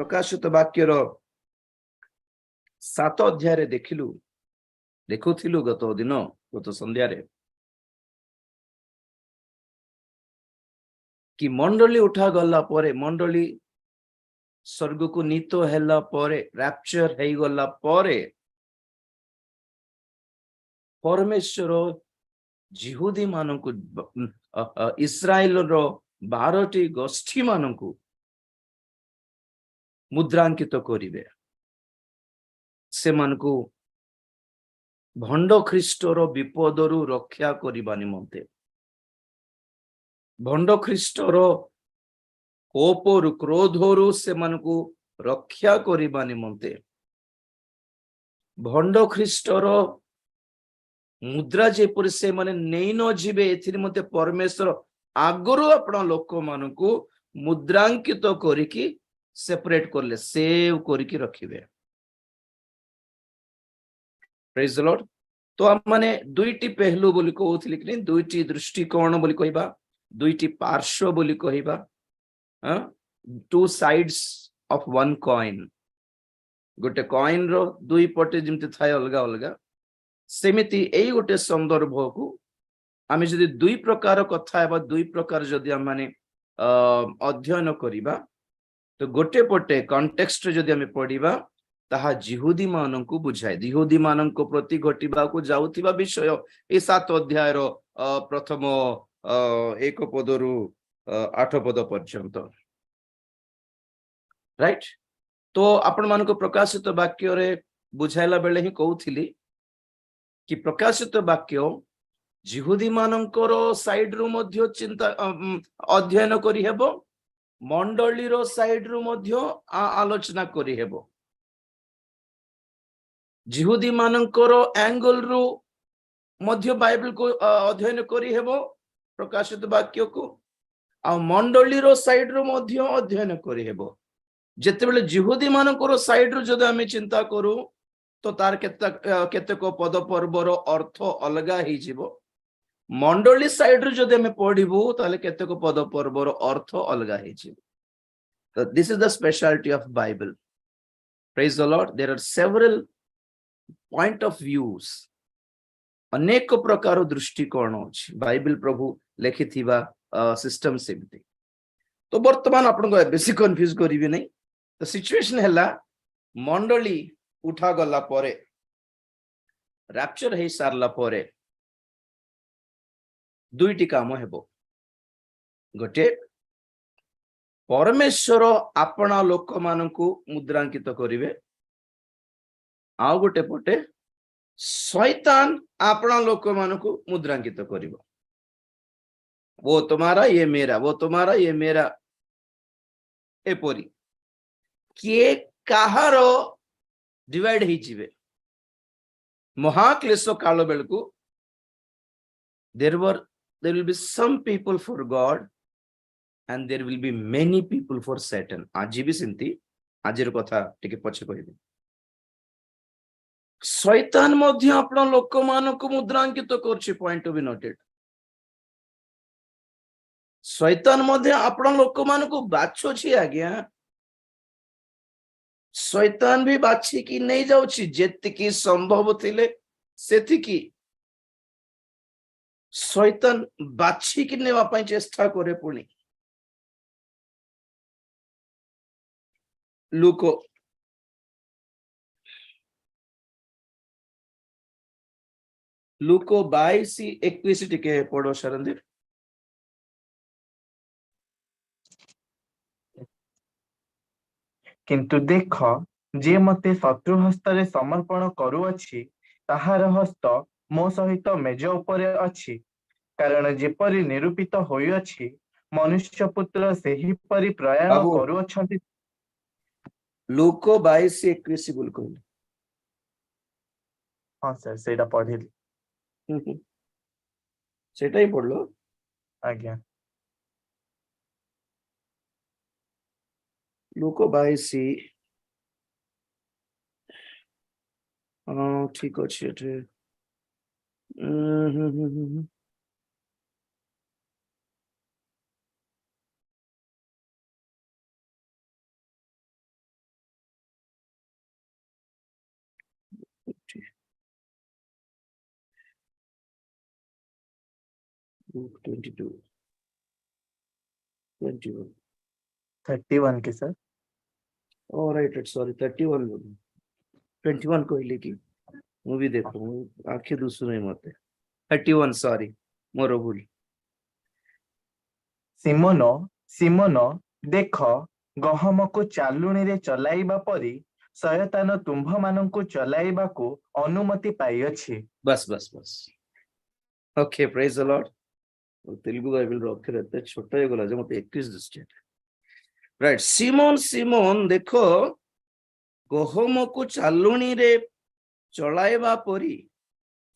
प्रकाशित वाक्यर 7 अध्याय देखुथिलु गत संध्या कि मंडली उठा गला परे मंडली स्वर्ग को नीत हैला परे रैप्चर है गला परे परमेश्वर जिहुदी मानकु इस्राएल रो 12टी गोष्ठी मानकु मुद्रांकित करिवे से मानकु भंड ख्रीष्टर विपदरु रक्षा करिबा निमंते भंड ख्रीष्टर कोपरु क्रोधरु से मानकु रक्षा करिबा निमंते भंड ख्रीष्टर मुद्रा जेपरि से माने नै न जीवे एथिर मते परमेश्वर आगरु आपण लोक मानकु मुद्रांकित करिकि सेपरेट करले सेव करिकि रखिबे प्रेज द लॉर्ड। तो हम माने दुईटी पहलू बोली कहउथिले कि दुईटी दृष्टिकोण बोली कहबा दुईटी पार्श्व बोली कहबा two sides of one coin गोटे कॉइन रो दुई पटे जेमति थाय अलगा अलगा सेमिति एई गोटे संदर्भ को आमे जदि दुई प्रकार कथा एबा दुई प्रकार जदि हम माने अध्ययन करिबा तो गोटे पटे कॉन्टेक्स्ट जदि आमे पढिबा ताहा जिहुदी माननकु बुझाय जिहुदी माननको प्रति घटिबा को जाउथिबा विषय ए 7 अध्याय रो प्रथम 1 पदरु 8 पद पर्यंत राइट। तो आपण मानको प्रकाशित वाक्य रे बुझाइला बेले ही कहउथिली कि प्रकाशित वाक्य जिहुदी मानकर साइड रु मध्य चिंता अध्ययन करि हेबो मंडली रो साइड रु मध्य आलोचना करि हेबो जिहुदी मानकर एंगल रु मध्य बाइबल को अध्ययन करि हेबो प्रकाशित वाक्य को आ मंडली रो साइड रु मध्य अध्ययन करि हेबो जेते बेले जिहुदी मानकर साइड रु जदि आमे चिंता करू तो तार केतेक पद पर्वर अर्थ अलगा ही जीवो मंडली साइड रु जदि हमें पढ़िबू ताले केतेक पद पर्वर अर्थ अलगा ही जीवो। तो this is the speciality of Bible praise the Lord. There are several point of views अनेक प्रकार दृष्टिकोण अछि बाइबल प्रभु लेखिथिबा सिस्टम सेमती। तो वर्तमान आपन को बेसी कंफ्यूज करिवे नै तो सिचुएशन हैला मंडली उठा गला परे रैप्चर है सारला परे दुईटी काम हेबो गोटे परमेश्वर आपना लोक मानकु मुद्रांकित करिवे आ गोटे पटे शैतान आपना लोक मानकु मुद्रांकित करिवो वो तुम्हारा ये मेरा वो तुम्हारा ये मेरा एपरी किए काहारो डिवाइड ही जीवे महाक्लेश काल बेलकु there will be some people for God and there will be many people for Satan आज भी सिंती आजिर कथा टिके पछे कहिबे शैतान मध्य अपना लोक मानक मुद्रांकित करछि पॉइंट टू बी नोटेड शैतान मध्य अपना लोक मानक बाछो छी आज्ञा शैतान भी बाछी की नहीं जाउछि जेतिकी संभव थिले सेतिकी शैतान बाछी की नेवा पई चेष्टा करे पुनी लूको 22:21 टिके पढ़ो शरणदीप। किंतु देख जे मते शत्रु हस्तरे समर्पण करूअछि ताहार हस्त मो सहित मेज उपरे अछि कारण जेपरि निरूपित होइअछि मनुष्य पुत्र सेही परि प्रयाण बाबू करूअछंती। लूको 22:21 बोल कहले हां सर सेटा पढ़िली सेटा ही पढ़लो आज्ञा लूको 22 ठीक अछि एठे Luke 22, 21. 31 के सर। Oh, right, sorry, 31 बोली। 21 କହିଲି କି ମୁଁ ବି ଦେଖୁ ଆଖି ଦୁଷୁନି ମତେ। 31 ସରି ମୋର ଭୁଲ। ସିମୋନ ସିମୋନ ଦେଖ ଗହମକୁ ଚାଲୁଣିରେ ଚଲାଇବା ପରି ଶୟତାନ ତୁମ୍ଭମାନଙ୍କୁ ଚଲାଇବାକୁ ଅନୁମତି ପାଇଅଛି। बस बस बस okay praise the Lord. Telugu Bible रो अक्षर एते छोट हे गला जे मते 21 दिसचे। राइट, सिमोन सिमोन देखो गहमको चालुणी रे चलाइबा परी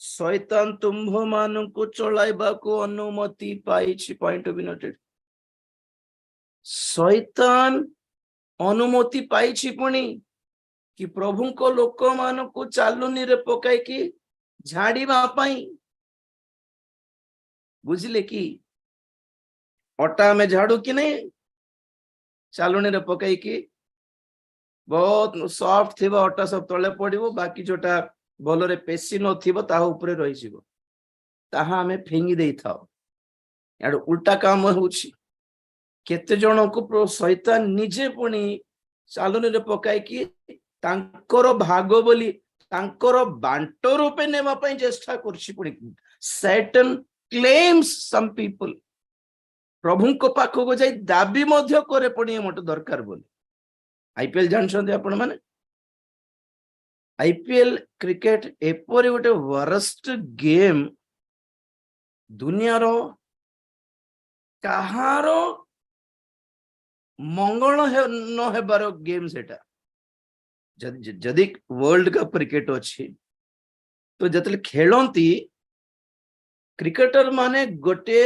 शैतान तुम्भ मानकु चलाइबाको अनुमति पाइछि। पॉइंट ऑफ नोटेड, शैतान अनुमति पाइछि पुणी कि प्रभु को लोक मानकु चालुनी रे पकाई कि झाड़ीबा पाई। बुझिले कि अटा में झाड़ू कि नहीं चालुनी रे पकाई कि बहुत सॉफ्ट थिबो अटा सब तले पड़िबो, बाकी जोटा भलरे पेशी नथिबो ताहा ऊपर रहि जिवो, ताहा हमें फेंगी देई थाओ। यार उल्टा काम होउछि। केते जण को शैतान निजे पुणी चालुनी रे पकाई कि तांकर भाग बोली तांकर बांट रूपे नेबा पई चेष्टा करछि। पुणी सैटन क्लेम्स सम पीपल प्रभु को पाखो को जाई दाबी मध्य करे पुणी मटे दरकार बोली। आईपीएल जानछन्ते आपण माने आईपीएल क्रिकेट एपरि गोटे वर्स्ट गेम दुनिया रो कहारो मंगल न हेबार गेम सेटा। जदि वर्ल्ड कप क्रिकेट अच्छी तो जतले खेलती क्रिकेटर माने गोटे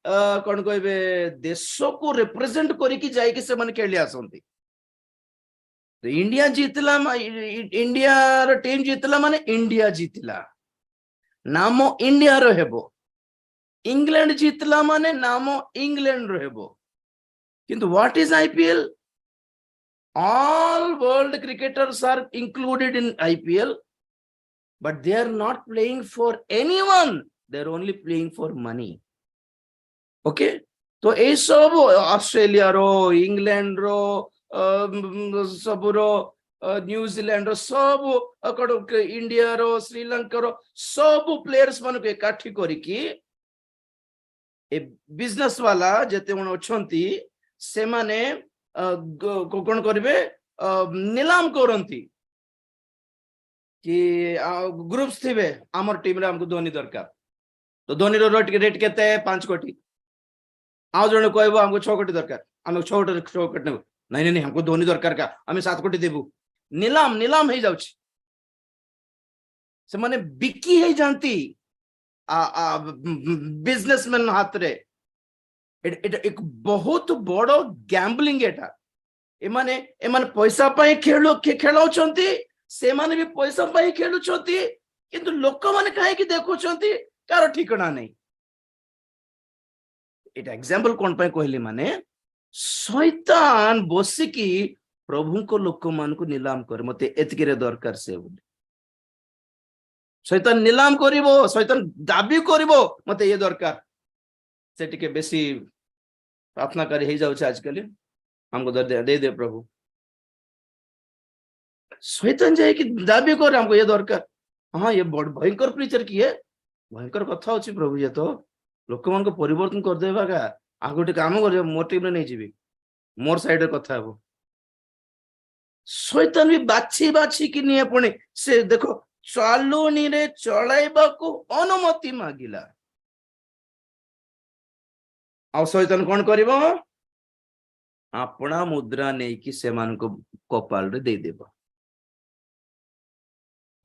कौन कहबे देश को रिप्रेजेंट करके जाइके से माने खेली आसंती। तो इंडिया जीतला इंडिया रो टीम जीतला माने इंडिया जीतला नाम इंडिया रो हेबो। इंग्लैंड जीतला माने नाम इंग्लैंड रो हेबो। किंतु what is IPL? All world cricketers are included in IPL, but they are not playing for anyone. They are only playing for money. Okay? तो ये सब ऑस्ट्रेलिया रो, इंग्लैंड रो, सब रो, न्यूजीलैंड रो, सब अकड़ इंडिया रो, श्रीलंका रो, सब प्लेयर्स मान को इकट्ठी करिकी ए बिजनेस वाला जते मन अछंती से माने कौन करेंगे नीलाम करती कि ग्रुप्स थे आमर टीम रे हमको धोनी दरकार। तो धोनी रो रेट केते 5 कोटी। आउ जने कहबो हमको 6 कोटी दरकार, हम 6 कोटी नेबो। नहीं नहीं हमको धोनी दरकार का हम 7 कोटी देबू। नीलाम नीलाम हे जाउछि। से माने बिकी हे जानती बिजनेसमैन हाथ रे एक बहुत बड़ गैम्बलिंग एटा। एमाने पैसा पाई खेलाउछंती, से माने भी पैसा पाई खेलुछंती, किंतु लोक माने काहे कि देखुछंती कार ठिकाना नहीं। एटा एग्जांपल कोन पाई कहली माने शैतान बसिकी प्रभु को लोक मान को नीलाम कर मते एतके रे दरकार से बोली। शैतान नीलाम करिवो, शैतान दाबी करिवो मते ये दरकार से टिके बेसी प्रार्थनाकारी हो जाउछ। आजकल हमको दे दे प्रभु। शैतान जाए कि दाबी कर हमको ये दरकार। हाँ ये बड़ भयंकर प्रीचर किए भयंकर कथा होची प्रभु। ये तो लोक मान को परिवर्तन कर देबा का आ गोटे काम कर मोर टीम रे नहीं जीवी मोर साइड रे कथा हो। शैतान भी बाछी बाछी कि नहीं पुणी से देखो चालुनी रे चलाइबा को अनुमति मागिला। आ शैतान कौन करिवो अपना मुद्रा नहीं कि से मान को कपाल रे दे देबो।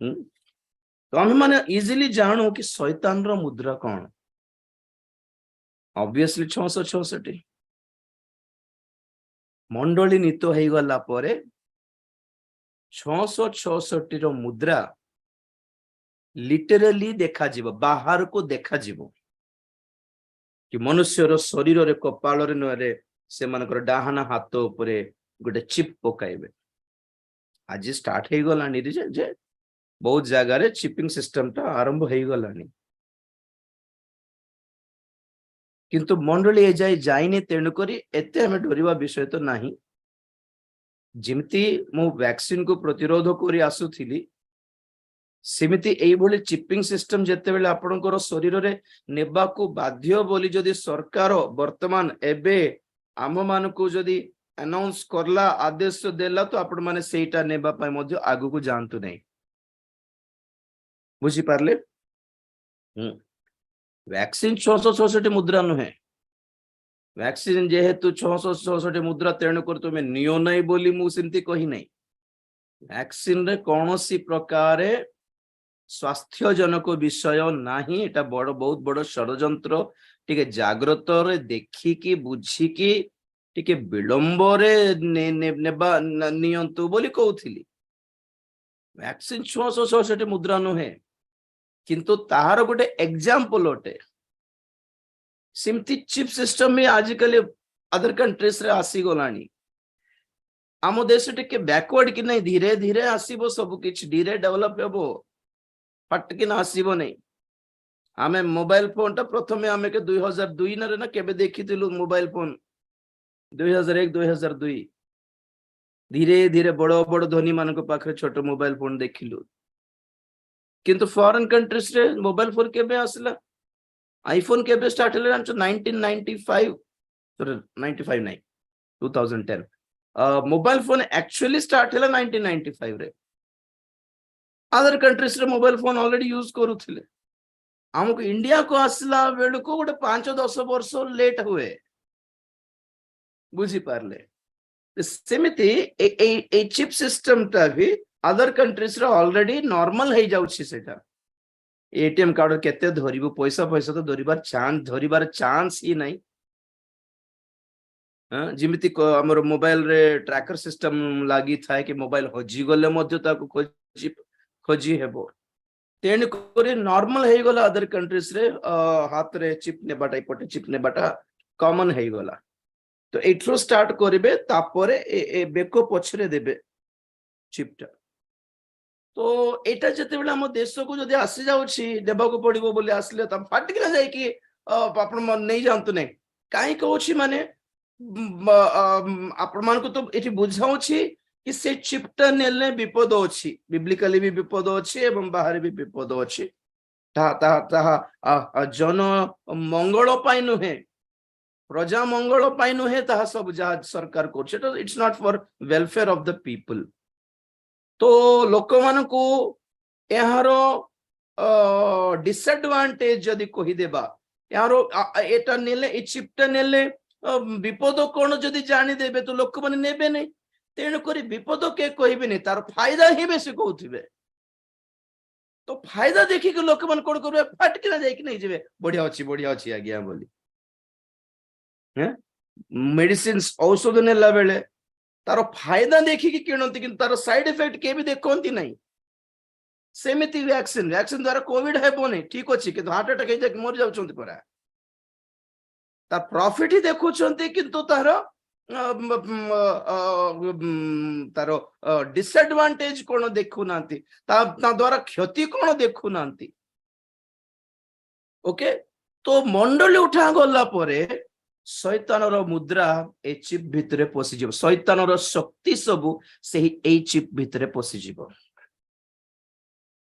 तो हम माने इजीली जानू कि शैतान रो मुद्रा कौन। ऑब्वियसली 666 मंडली नीत हो गला परे 666 रो मुद्रा लिटरली देखा जीवो, बाहर को देखा जीवो कि मनुष्य रो शरीर रे कपाल रे नरे से मानकर डाहाना हाथ उपरे गोटे चिप पकाइबे। आज स्टार्ट हो गलानी जे बहुत जगह रे चिपिंग सिस्टम टा आरंभ हो गलानी। किंतु मंडली ए जाए जाइनी तेणुक एते आम डरवा विषय तो नहीं जमती मु वैक्सीन को प्रतिरोध कर आसुली सेमिति एइभली चिपिंग सिस्टम जेते बेले आपनकर शरीर रे नेबा को बाध्य बोली जदि सरकार वर्तमान एबे आम मान को जदि अनाउंस करला आदेश देला तो आपण माने सेटा नेबा पय मध्य आगु को जानतु नहीं बुझी पारले वैक्सीन 666 मुद्रा नुहे वैक्सीन जेहेतु 666 मुद्रा तेणुकर तुम्हें नियो नहीं बोली मु सिमती कही नहीं वैक्सीन रे कौनसी प्रकार स्वास्थ्य जनक विषय नाही एटा बड़ बहुत बड़ षडयंत्र टिके जाग्रत रे देखिकी बुझिकी टिके विलंब रे नेबा नियंतु बोली कहउथिली वैक्सीन 666 मुद्रा नुहे किंतु ताहार गोटे एग्जांपल ओटे सिमती चिप सिस्टम में आजिकल अदर कंट्रीज रे आसी गलानी आम देश टिके बैकवर्ड कि नहीं धीरे धीरे आसीबो सब किछ धीरे डेवलप हेबो फटकिन आसीबो नहीं आमे मोबाइल फोन टा प्रथमे आमे के 2002 नरे ना केबे देखिथिलु मोबाइल फोन 2001 2002 धीरे धीरे बड़ बड़ धनी मानक पाखरे छोट मोबाइल फोन देखिलु किंतु फॉरेन कंट्रीज रे मोबाइल फोन केबे आसला आईफोन केबे स्टार्ट हले 1995 सॉरी 95 नहीं 2010 मोबाइल फोन एक्चुअली स्टार्ट हला 1995 रे अदर कंट्रीज रे मोबाइल फोन ऑलरेडी यूज करूथिले हमको इंडिया को आसला बेल को गोटे 5-10 वर्ष लेट हुए बुझी पारले सेमिति ए चिप सिस्टम टा भी अदर कंट्रीज रे ऑलरेडी नॉर्मल हे जाउछि सेटा एटीएम कार्ड केते धरिबो पैसा पैसा तो धरिबार चांस ही नहीं जिमिति हमर मोबाइल रे ट्रैकर सिस्टम लागी थाए कि मोबाइल हजी गले मध्य ताको खोजी हेबो तेन कोरी नॉर्मल हे गला अदर कंट्रीज रे हाथ रे चिप नेबाटा इपटे चिप नेबाटा कॉमन हे गला तो एठरो स्टार्ट करिवे तापरे ए बेको पछरे देबे चिपटा तो एटा जते बेला हम देश को जदि आसी जाउछि देबा को पड़िबो बोली आसले त फाटि ना जाय कि आपण मन नहीं जानतु नहीं काई कहउछि माने आपण मान को तो एठी बुझाउछि कि से चिपटा नेले विपद अछि बिब्लिकली भी विपद अछि एवं बाहर भी विपद अछि ता जन मंगल पाई नुहे प्रजा मंगल पाई नुहे ता सब जा सरकार करछि तो it's not for welfare of the people तो लोक मान को यार डिसएडवांटेज जदि कही देबा यार एटा नेले ए चिपटा नेले विपद कोन जदि जानि देबे तो लोक माने नेबे नहीं तेणु करी विपद के कहबे नहीं तार फायदा ही बेसी कहउथिबे तो फायदा देखि के लोक मान कोन करबे फटकिना जाय कि नहीं जेबे बढ़िया अछि आज्ञा बोली हैं मेडिसिन्स औषध नेला बेले तार फायदा देखिकी किणती कि तार साइड इफेक्ट के भी देखती नहीं सेमिति वैक्सीन द्वारा कोविड हेबो नहीं ठीक अच्छी कि हार्ट अटैक जाके मर जाउछंती परा तार प्रॉफिट ही देखुछंती किंतु तार डिसएडवांटेज कोन देखु नांती ता द्वारा क्षति कोन देखु नांती ओके तो मंडली उठा गला परे शैतानर मुद्रा ए चिप भितरे पशिजिव शैतानर शक्ति सबु सेही ए चिप भितरे पशिजिव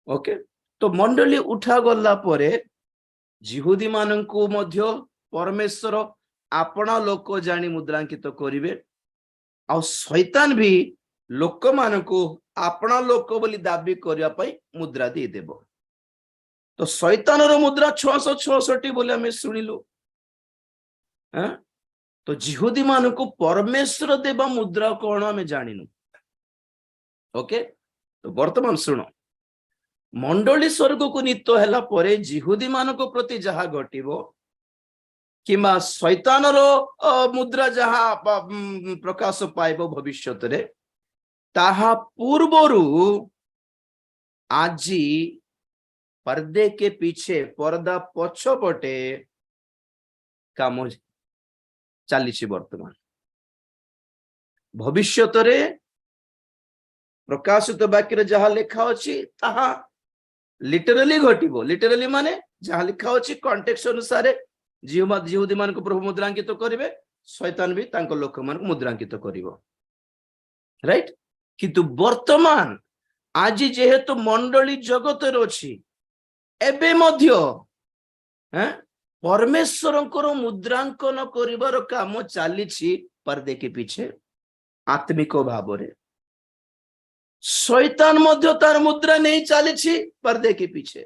ओके तो मंडली उठा गला परे जिहुदी माननकु मध्य परमेश्वर आपना लोक जानी मुद्रांकित करिवे आ शैतान भी लोक माननकु आपना लोक बोली दाबी करिया पई मुद्रा दे देबो तो शैतानर मुद्रा 666 बोली हमें सुनिलु तो जिहुदी मान को परमेश्वर देवा मुद्रा कौन आम जानिनु ओके तो वर्तमान सुनो मंडली स्वर्ग को नीत हैला परे जिहुदी मान को प्रति जहा घटिबो किमा शैतानर मुद्रा जहा प्रकाश पाइबो भविष्यत रे ताहा पूर्वरु आजी पर्दे के पीछे पर्दा पछपटे काम चली वर्तमान भविष्यत रे प्रकाशित वाक्य जहाँ लिखा अच्छी लिटरली घटिबो लिटरली माने जहाँ लिखा अच्छी कॉन्टेक्स्ट अनुसार जिहुदी मान प्रभु मुद्रांकित करिवे शैतान भी तांको लोक मान मुद्रांकित करिवो राइट किंतु वर्तमान आज जेहेतु मंडली जगत अछि एबे मध्य परमेश्वरंकर मुद्रांकन करिवार काम चलीछि पर्दे के पीछे आत्मिक भाव रे शैतान मध्य तार मुद्रा नहीं चलीछि पर्दे के पीछे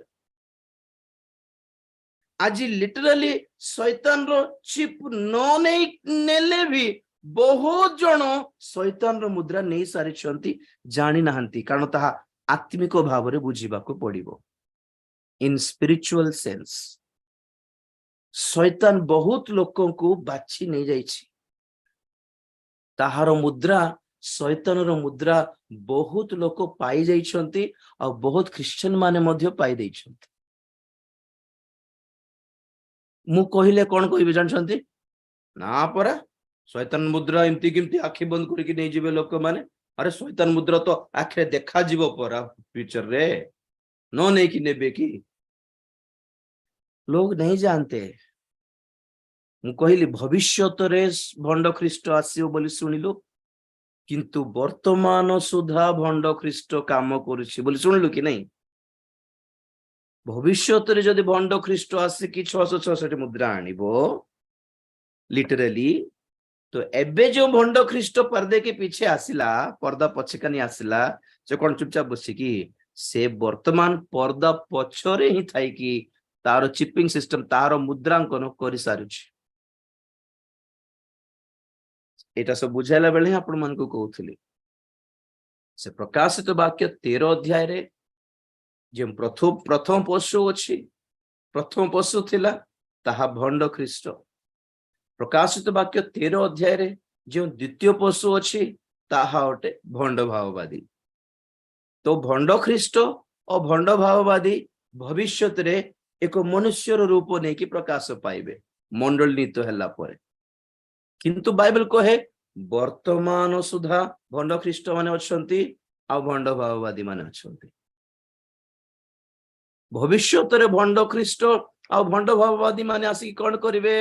आज लिटरली शैतान रो चिप न नहीं नेले भी बहुत जन शैतान रो मुद्रा नहीं सारी जानी नाहंती कारण ताहा आत्मिक भाव रे बुझीबा को पड़िबो इन स्पिरिचुअल सेंस शैतान बहुत लोकों को बाछि नहीं जाइछि ताहार मुद्रा शैतान रो मुद्रा बहुत लोक पाई जाइछंती और बहुत क्रिश्चियन माने मध्य पाई दैछंती मु कहिले कौन कहबे जानछंती ना परा शैतान मुद्रा एमती केमती आखि बंद करके नहीं जिवे लोक माने अरे शैतान मुद्रा तो आखिरे देखा जीवो परा फ्यूचर रे नो नहीं कि नेबे की लोग नहीं जानते मु कहली भविष्यत रे भंड ख्रीष्ट आसीओ बोली सुनिलु किंतु वर्तमान सुधा भंड ख्रीष्ट काम करूछि बोली सुनिलु कि नहीं भविष्यत रे जदि भंड ख्रीष्ट आसी कि 666 मुद्रा आनिबो लिटरली तो एबे जो भंड ख्रीष्ट पर्दे के पीछे आसिला पर्दा पछकानी आसिला से कोन चुपचाप बसी कि से वर्तमान पर्दा पछरे ही थाई कि तारो चिपिंग सिस्टम तारो मुद्रांकन करि सारुछि एटा सब बुझाइला बेले आपण मन को कहउथली से प्रकाशित वाक्य 13 अध्याय रे जे प्रथम पशु अछि प्रथम पशु थिला ताहा भंड ख्रीष्ट प्रकाशित वाक्य 13 अध्याय रे जो द्वितीय पशु अछि ताहा अटे भंड भाववादी तो भंड ख्रीष्ट और भंड भाववादी भविष्यत रे एक मनुष्यर रूप नहीं कि प्रकाश पाइबे मंडल नीत हैला परे किंतु बाइबल कहे वर्तमान सुधा भंड ख्रीष्ट माने अछंती आ भंड भाववादी माने अछंती भविष्यत रे भंड ख्रीष्ट आ भंड भाववादी माने आसी कोन करिवे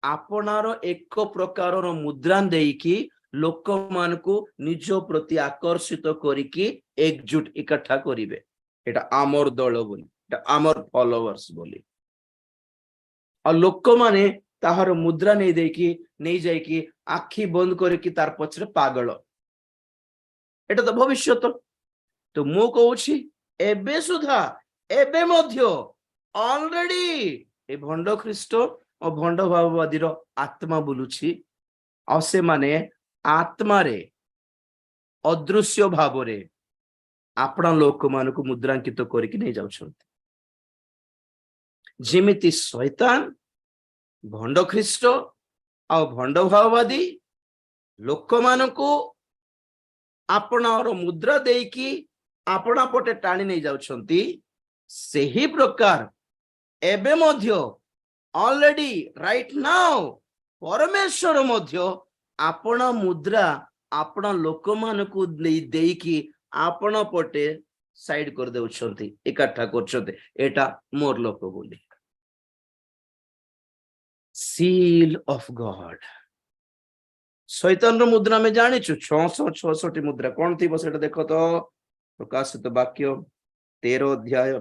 आपनार एक प्रकार मुद्रा देकी लोक मान को निज प्रति आकर्षित करिकी एकजुट इकट्ठा करिवे एटा आमर दल बोली एटा आमर फॉलोअर्स बोली आ लोक माने ताहार मुद्रा नहीं देकी नहीं जाइकी आखि बंद करके तार पछरे पागल एटा तो भविष्यत तो मु कहूछि एबे सुधा एबे मध्य ऑलरेडी ए भंड ख्रीष्ट और भंड भाववादी रो आत्मा बुलुछि आ से माने आत्मा रे अदृश्य भाव रे आपना लोक मान को मुद्रांकित करके नहीं जाउछंती जेमिति शैतान भंड ख्रीष्ट आ भंड भाववादी लोक मान को आपना मुद्रा देकी आपना पटे टाणी नहीं जाउछंती सेही प्रकार एबे मध्य ऑलरेडी राइट नाउ परमेश्वर मध्य आपना मुद्रा आपना लोक मान को देकी आपना पटे साइड कर देउछंती इकट्ठा करछंती एटा मोर लोक बोली सील ऑफ गॉड शैतान रो मुद्रा में जानी छु 666 मुद्रा कोन थी बस एटा देखो तो प्रकाशित वाक्य 13 अध्याय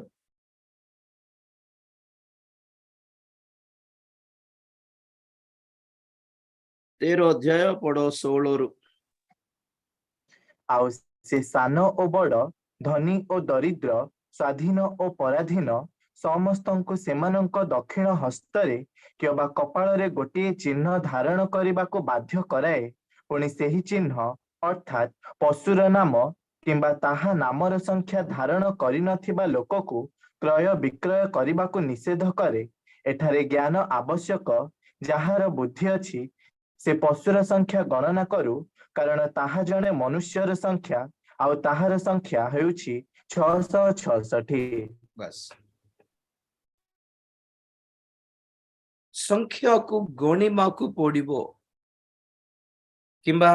13 अध्याय पढ़ो 16 रु आउ से सान ओ बड़ धनी ओ दरिद्र स्वाधीन ओ पराधीन समस्तंकु सेमानंक दक्षिण हस्तरे किबा कपाଳରେ गोटे चिन्ह धारण କରିବାକୁ बाध्य कराए पुणी ସେହି चिन्ह अर्थात पशुर नाम किंबा ताहा नामर संख्या धारण କରିନଥିବା ଲୋକକୁ क्रय विक्रय କରିବାକୁ निषेध करे एठारे ज्ञान आवश्यक ଯାହାର ବୁଦ୍ଧି ଅଛି से पशुर संख्या गणना करू कारण ताहा जने मनुष्यर संख्या आउ ताहार संख्या हेउछि 666 बस संख्या को गणिमा को पड़िबो किंबा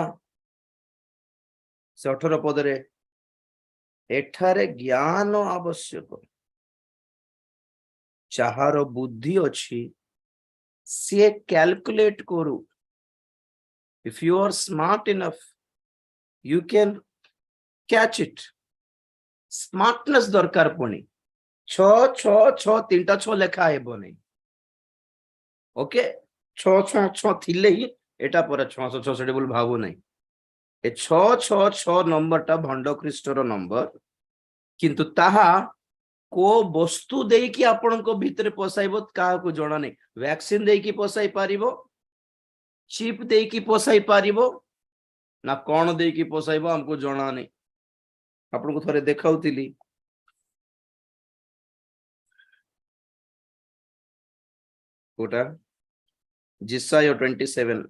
18 पदरे एठारे ज्ञान आवश्यक चाहार बुद्धि अछि ସିଏ କ୍ୟାଲକୁଲେଟ କରୁ। If you are smart enough, you can catch it. Smartness ଦରକାର ପୁଣି 6 ତିନିଟା 6 ଲେଖା ହେବନି। ଓକେ 6 ଥିଲେ ହିଁ ଏଟା ପରେ 666 ବୋଲି ଭାବୁ ନାହିଁ। ଏ 6 ନମ୍ବରଟା ଭଣ୍ଡ ଖ୍ରୀଷ୍ଟର ନମ୍ବର, କିନ୍ତୁ ତାହା କୋ ବସ୍ତୁ ଦେଇକି ଆପଣଙ୍କ ଭିତରେ ପଶାଇବ କାହାକୁ ଜଣା ନାହିଁ। ଭ୍ୟାକ୍ସିନ ଦେଇକି ପଶାଇ ପାରିବ, ଚିପ୍ ଦେଇକି ପଶାଇ ପାରିବ, ନା କଣ ଦେଇକି ପଶାଇବ ଆମକୁ ଜଣା ନାହିଁ। ଆପଣଙ୍କୁ ଥରେ ଦେଖାଉଥିଲି, କୋଉଟା ଜିସାୟ 27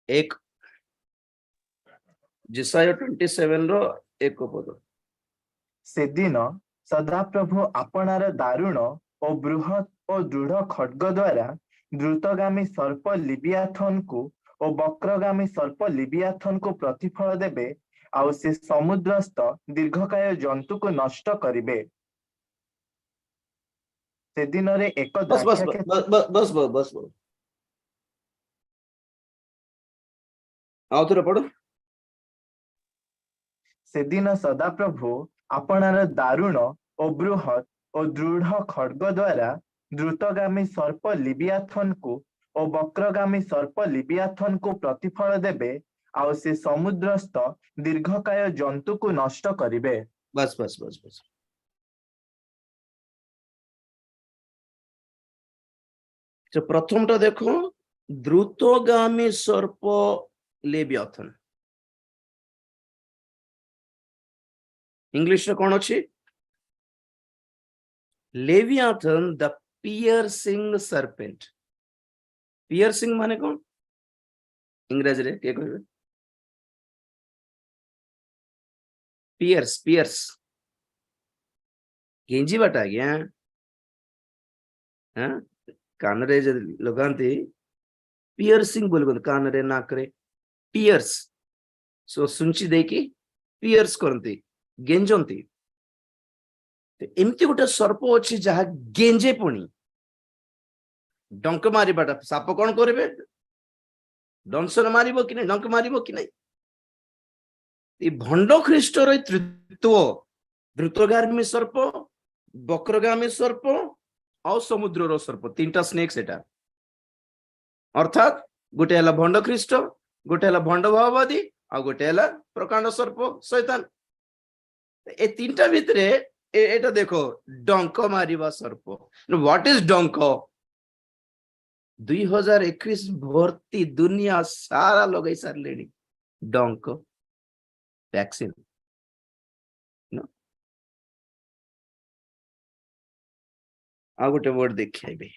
ଏକ ଜିସାୟ 27 ର 1 ପଦ। ସେଦିନ ସଦାପ୍ରଭୁ ଆପଣାର ଦାରୁଣ ଓ ବୃହତ୍ ଓ ଦୃଢ ଖଡ୍ଗ ଦ୍ୱାରା ଦ୍ରୁତଗାମୀ ସର୍ପ ଲିବିଆଥନକୁ ଓ ବକ୍ରଗାମୀ ସର୍ପ ଲିବିଆଥନକୁ ପ୍ରତିଫଳ ଦେବେ, ଆଉ ସେ ସମୁଦ୍ରସ୍ଥ ଦୀର୍ଘକାୟ ଜନ୍ତୁକୁ ନଷ୍ଟ କରିବେ। ସେଦିନରେ ଏକ ବସ୍ ବସ୍ ଦ୍ରାକ୍ଷା କ୍ଷେତ୍ର ବସ୍ ବସ୍ ବସ୍ ବସ୍ ଆଉ ଥରେ ପଢ। ସେଦିନ ସଦାପ୍ରଭୁ ଆପଣାର ଦାରୁଣ ଓ ବୃହତ୍ ଓ ଦୃଢ ଖଡ୍ଗ ଦ୍ୱାରା ଦ୍ରୁତଗାମୀ ସର୍ପ ଲିବିଆଥନକୁ ଓ ବକ୍ରଗାମୀ ସର୍ପ ଲିବିଆଥନକୁ ପ୍ରତିଫଳ ଦେବେ, ଆଉ ସେ ସମୁଦ୍ରସ୍ଥ ଦୀର୍ଘକାୟ ଜନ୍ତୁକୁ ନଷ୍ଟ କରିବେ। ବସ୍ ବସ୍ ବସ୍ ବସ୍ ପ୍ରଥମଟା ଦେଖ, ଦ୍ରୁତଗାମୀ ସର୍ପ ଲେବିଆଥନ। ଇଂଲିଶରେ କଣ ଅଛି? ଲେବିଆଥନ ଦ ପିୟର୍ସିଂ ସର୍ପେଣ୍ଟ। ପିୟର୍ସିଂ ମାନେ କଣ ଇଂରାଜୀରେ କିଏ କହିବେ? ପିୟର୍ସ ପିୟର୍ସ ଗେଞ୍ଜିବାଟା ଆଜ୍ଞା। କାନରେ ଲଗାନ୍ତି ପିୟର୍ସିଂ ବୋଲି କୁହନ୍ତି, କାନରେ ନାକରେ ପିୟର୍ସ ସୁଞ୍ଚି ଦେଇକି ପିୟର୍ସ କରନ୍ତି, ଗେଞ୍ଜନ୍ତି। ଏମିତି ଗୋଟେ ସର୍ପ ଅଛି ଯାହା ଗେଞ୍ଜେ, ପୁଣି ଡଙ୍କ ମାରିବାଟା। ସାପ କଣ କରିବେ? ଦଂଶନ ମାରିବ କି ନାହିଁ, ଡଙ୍କ ମାରିବ କି ନାହିଁ? এই ভণ্ড খ্রিস্টর তৃতীয় দ্রুতগামী সর্প, বক্রগামী সর্প ଆଉ ସମୁଦ୍ରର ସର୍ପ, ତିନିଟା ସ୍ନେକ୍ ସେଟା। ଅର୍ଥାତ ଗୋଟେ ହେଲା ଭଣ୍ଡ ଖ୍ରୀଷ୍ଟ, ଗୋଟେ ହେଲା ଭଣ୍ଡ ଭାବବାଦୀ, ଆଉ ଗୋଟେ ହେଲା ପ୍ରକାଣ୍ଡ ସର୍ପ ଶୈତାନ। ଏ ତିନିଟା ଭିତରେ ଏଟା ଦେଖ, ଡଙ୍କ ମାରିବା ସର୍ପ। ହ୍ୱାଟ ଇଜ ଡଙ୍କ? 2021 ଭର୍ତ୍ତି ଦୁନିଆ ସାରା ଲଗାଇ ସାରିଲେଣି ଡଙ୍କ ଭ୍ୟାକ୍ସିନ। ଆଉ ଗୋଟେ ୱାର୍ଡ ଦେଖାଇବେ,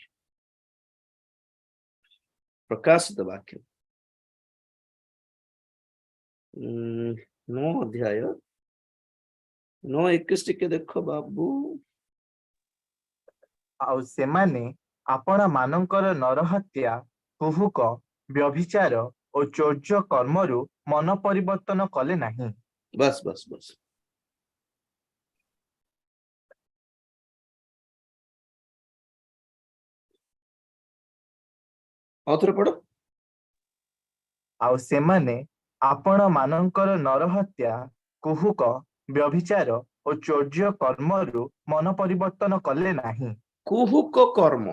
ପ୍ରକାଶିତ ବାକ୍ୟ 9 ଅଧ୍ୟାୟ 9:21 ଟିକେ ଦେଖ ବାବୁ। ଆଉ ସେମାନେ ଆପଣା ମାନଙ୍କର ନରହତ୍ୟା, କୁହୁକ, ବ୍ୟଭିଚାର ଓ ଚୌର୍ଯ୍ୟ କର୍ମରୁ ମନ ପରିବର୍ତ୍ତନ କଲେ ନାହିଁ। ବସ୍ ବସ୍ ବସ୍ ଆଉଥରେ ପଢ। ଆଉ ସେମାନେ ଆପଣ ମାନଙ୍କର ନରହତ୍ୟା, କୁହୁକ, ବ୍ୟଭିଚାର ଓ ଚୌର୍ଯ୍ୟ କର୍ମରୁ ମନ ପରିବର୍ତ୍ତନ କଲେ ନାହିଁ। କୁହୁକ କର୍ମ,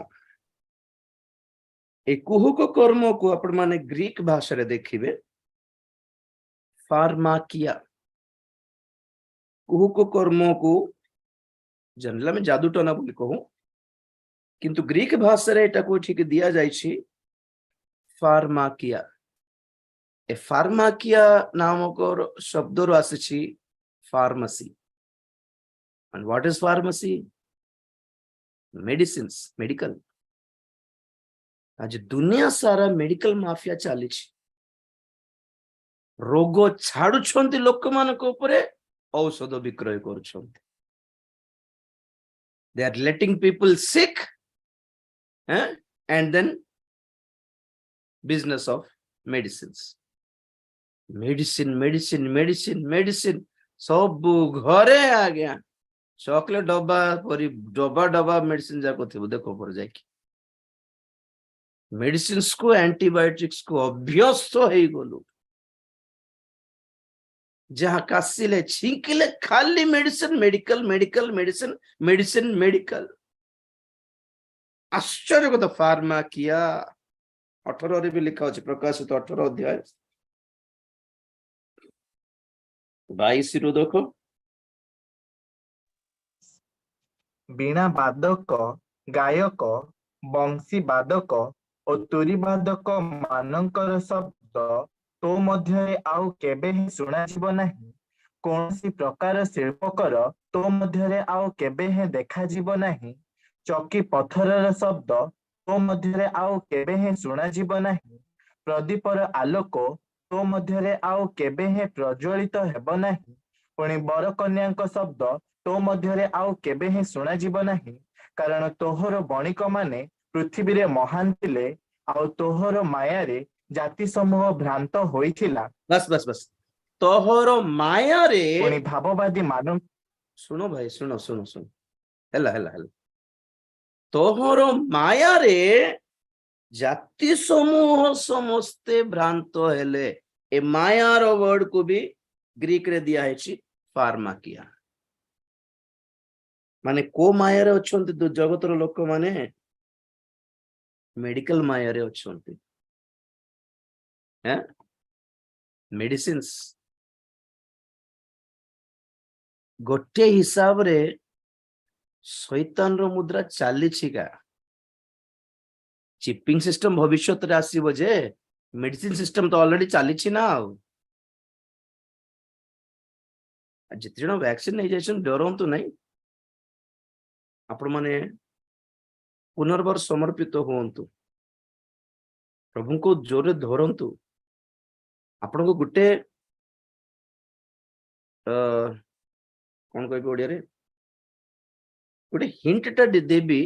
এই କୁହୁକ କର୍ମକୁ ଆପଣ ମାନେ ଗ୍ରୀକ ଭାଷାରେ ଦେଖିବେ ଫାର୍ମାକିଆ। କୁହୁକ କର୍ମକୁ ଜାଣିଲେ ଆମେ ଯାଦୁଟନା ବୋଲି କହୁ, କିନ୍ତୁ ଗ୍ରୀକ ଭାଷାରେ ଏଟାକୁ ଠିକ ଦିଆଯାଇଛି ଫାର୍ମାକିଆ। ଏ ଫାର୍ମାକିଆ ନାମକ ଶବ୍ଦରୁ ଆସିଛି pharmacy. And what is pharmacy? Medicines, medical. ଆଜି ଦୁନିଆ ସାରା ମେଡିକାଲ ମାଫିଆ ଚାଲିଛି। ରୋଗ ଛାଡୁଛନ୍ତି ଲୋକମାନଙ୍କ ଉପରେ, ଔଷଧ ବିକ୍ରୟ କରୁଛନ୍ତି। They are letting people sick and then business of medicines. medicine medicine medicine medicine ସବୁ ଘରେ ଆଜ୍ଞା। चॉकलेट डब्बा परी डब्बा डब्बा मेडिसिन जाको थिबो देखो पर जाकी मेडिसिन को एंटीबायोटिक्स को अभ्यस्त हो गलु जहाँ कासिले छिंकिले खाली medicine medical medical medicine medicine medical आश्चर्य को तो फार्मा किया 18 रे भी लिखा अछि प्रकाशित 18 अध्याय 22 रो देखो वीणा बादक गायक बंशी बादक और तुरी बादक मानकर शब्द तो मध्य आउ केबे ही सुना जीव नहीं कौनसी प्रकार शिल्पकर तो मध्य आउ केबे ही देखा जीव नहीं चकी पत्थरर शब्द तो मध्य आउ केबे ही सुना जीव नहीं प्रदीपर आलोक तो मध्य आउ केबे ही प्रज्वलित हेब नहीं पुणी बर कन्या शब्द तो मध्य आउ केबे ही सुना जीव नहीं कारण तोहर बणिक माने पृथ्वी रे महान थिले आउ तोहर मायारे जाति समूह भ्रांत होइथिला बस बस बस तोहर माया रे पुणी भाववादी मान सुनो भाई सुनो सुनो सुनो हेला हेला हेला तोहर माया रे जाति समूह समस्ते भ्रांत हेले ए मायार वर्ड को भी ग्रीक रे दिया है फार्मा किया माने को माया रे अछंती दो जगतर लोक माने मेडिकल माया रे अछंती हैं मेडिसिन्स गोटे हिसाब रे शैतान रो मुद्रा चाली छिका चिपिंग सिस्टम भविष्य रे आसीबो जे मेडिसिन सिस्टम तो ऑलरेडी चाली छि ना जिते जन वैक्सीन नहीं जाइछन डरंतु नहीं आपण माने पुनर्बार समर्पित होंतु प्रभु को जोरे धरंतु आपण को गुटे कौन कह ओडिया रे गोटे हिंट टा देबी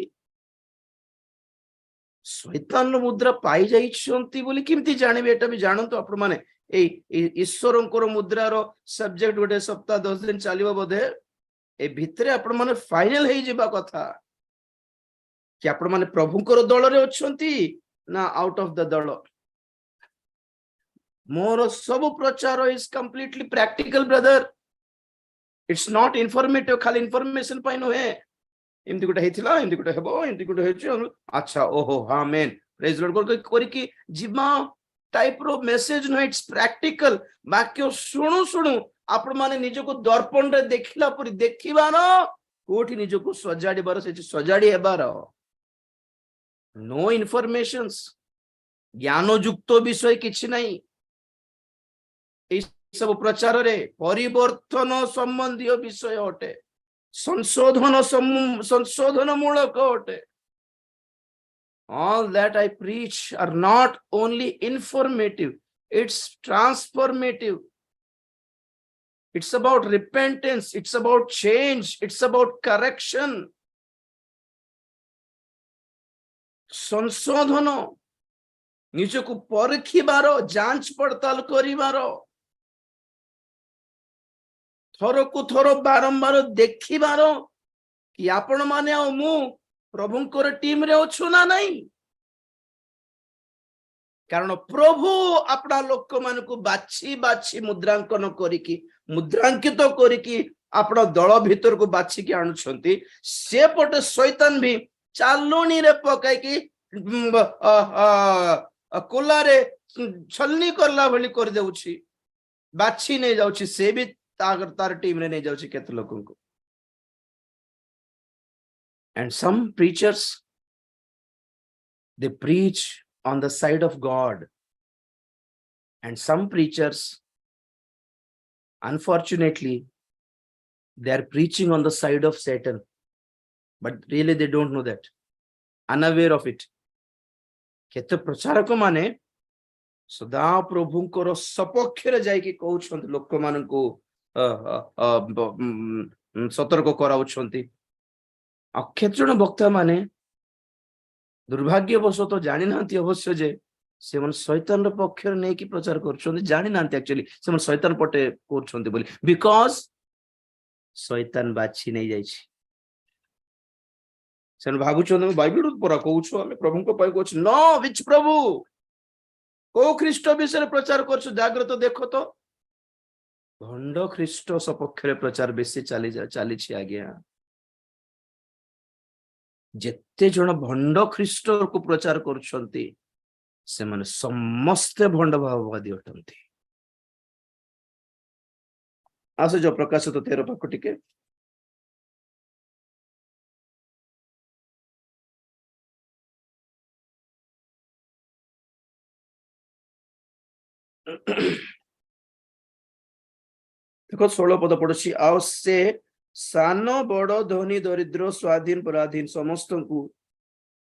शैतान मुद्रा पाई जाइछंती बोली किमती जानिबे एटा भी जानंतु आपण माने ईश्वरंकर मुद्रार सब्जेक्ट गोटे सप्ताह 10 दिन चलिबो बोधे ए भितरे आपण माने फाइनल हे जिबा कथा कि आपण माने प्रभुकर दल रे अछंती ना आउट ऑफ द दल मोर सब प्रचार is completely practical brother it's not informative खाली इन्फॉर्मेशन पाइ नो है एमती गोटे हेतिला एमती गोटे हेबो एमती गोटे हेछि अच्छा ओहो आमेन प्रेज लॉर्ड कोरी कि जिमा टाइप रो मेसेज नो इट्स प्रैक्टिकल वाक्य सुनु सुनु आपण माने निज को दर्पण रे देखिला परी देखिबार कोठी निज को सजाडी बार से सजाडी हेबार नो इन्फॉर्मेशंस ज्ञान युक्त विषय किछि नहीं ए सब प्रचार रे परिवर्तन संबंधी विषय अटे संशोधन मूलक अटे all that I preach are not only informative, it's transformative. It's about repentance, it's about change, it's about correction. संशोधन निजको परखिबार जांच पड़ताल करिबार थरकु थर बारंबार देखिबार कि आपण माने आ मु प्रभुंकर टीम रे अछु ना नहीं कारण प्रभु अपना लोक मान को बाछी बाछी मुद्रांकन करिकी मुद्रांकित करिकी अपना दल भीतर को बाछी के आणुछंती से पटे शैतान भी चालुनी रे पकाई की कोला रे छलनी करला भली कर देउछि बाछी नहीं जाउछि से भी तार टीम रे नहीं जाउछि केते लोकन को and some preachers they preach on the side of God and some preachers unfortunately they are preaching on the side of Satan but really they don't know that unaware of it केते प्रचारक माने सदा प्रभुंकर सपक्ष रे जाई कि कहउछंती लोक मान को सतर्क कराउछंती अक्षेत्रण वक्ता माने दुर्भाग्यवशत जानी नांती अवश्य जे से मन शैतान रो पक्ष नै कि प्रचार करछंती जानी नांती एक्चुअली से मन शैतान पटे करछंती बोली बिकॉज़ शैतान बाछि नहीं जाइछि से भावुछन बाइबल पूरा कहूछु आमे प्रभु को पाई कहूछु नो विच प्रभु को ख्रीष्ट विषय प्रचार करछु जाग्रत देखो तो भंड ख्रीष्ट सपक्ष रे प्रचार बेसी चली आज्ञा जेते जन भंड ख्रीष्ट को प्रचार करछंती से माने समस्त भंड भाववादी अटंती आसे जो प्रकाशित 13 पाख टिके देखो 16 पद पड़ोसी आओ से सान बड़ धनी दरिद्र स्वाधीन पराधीन समस्त को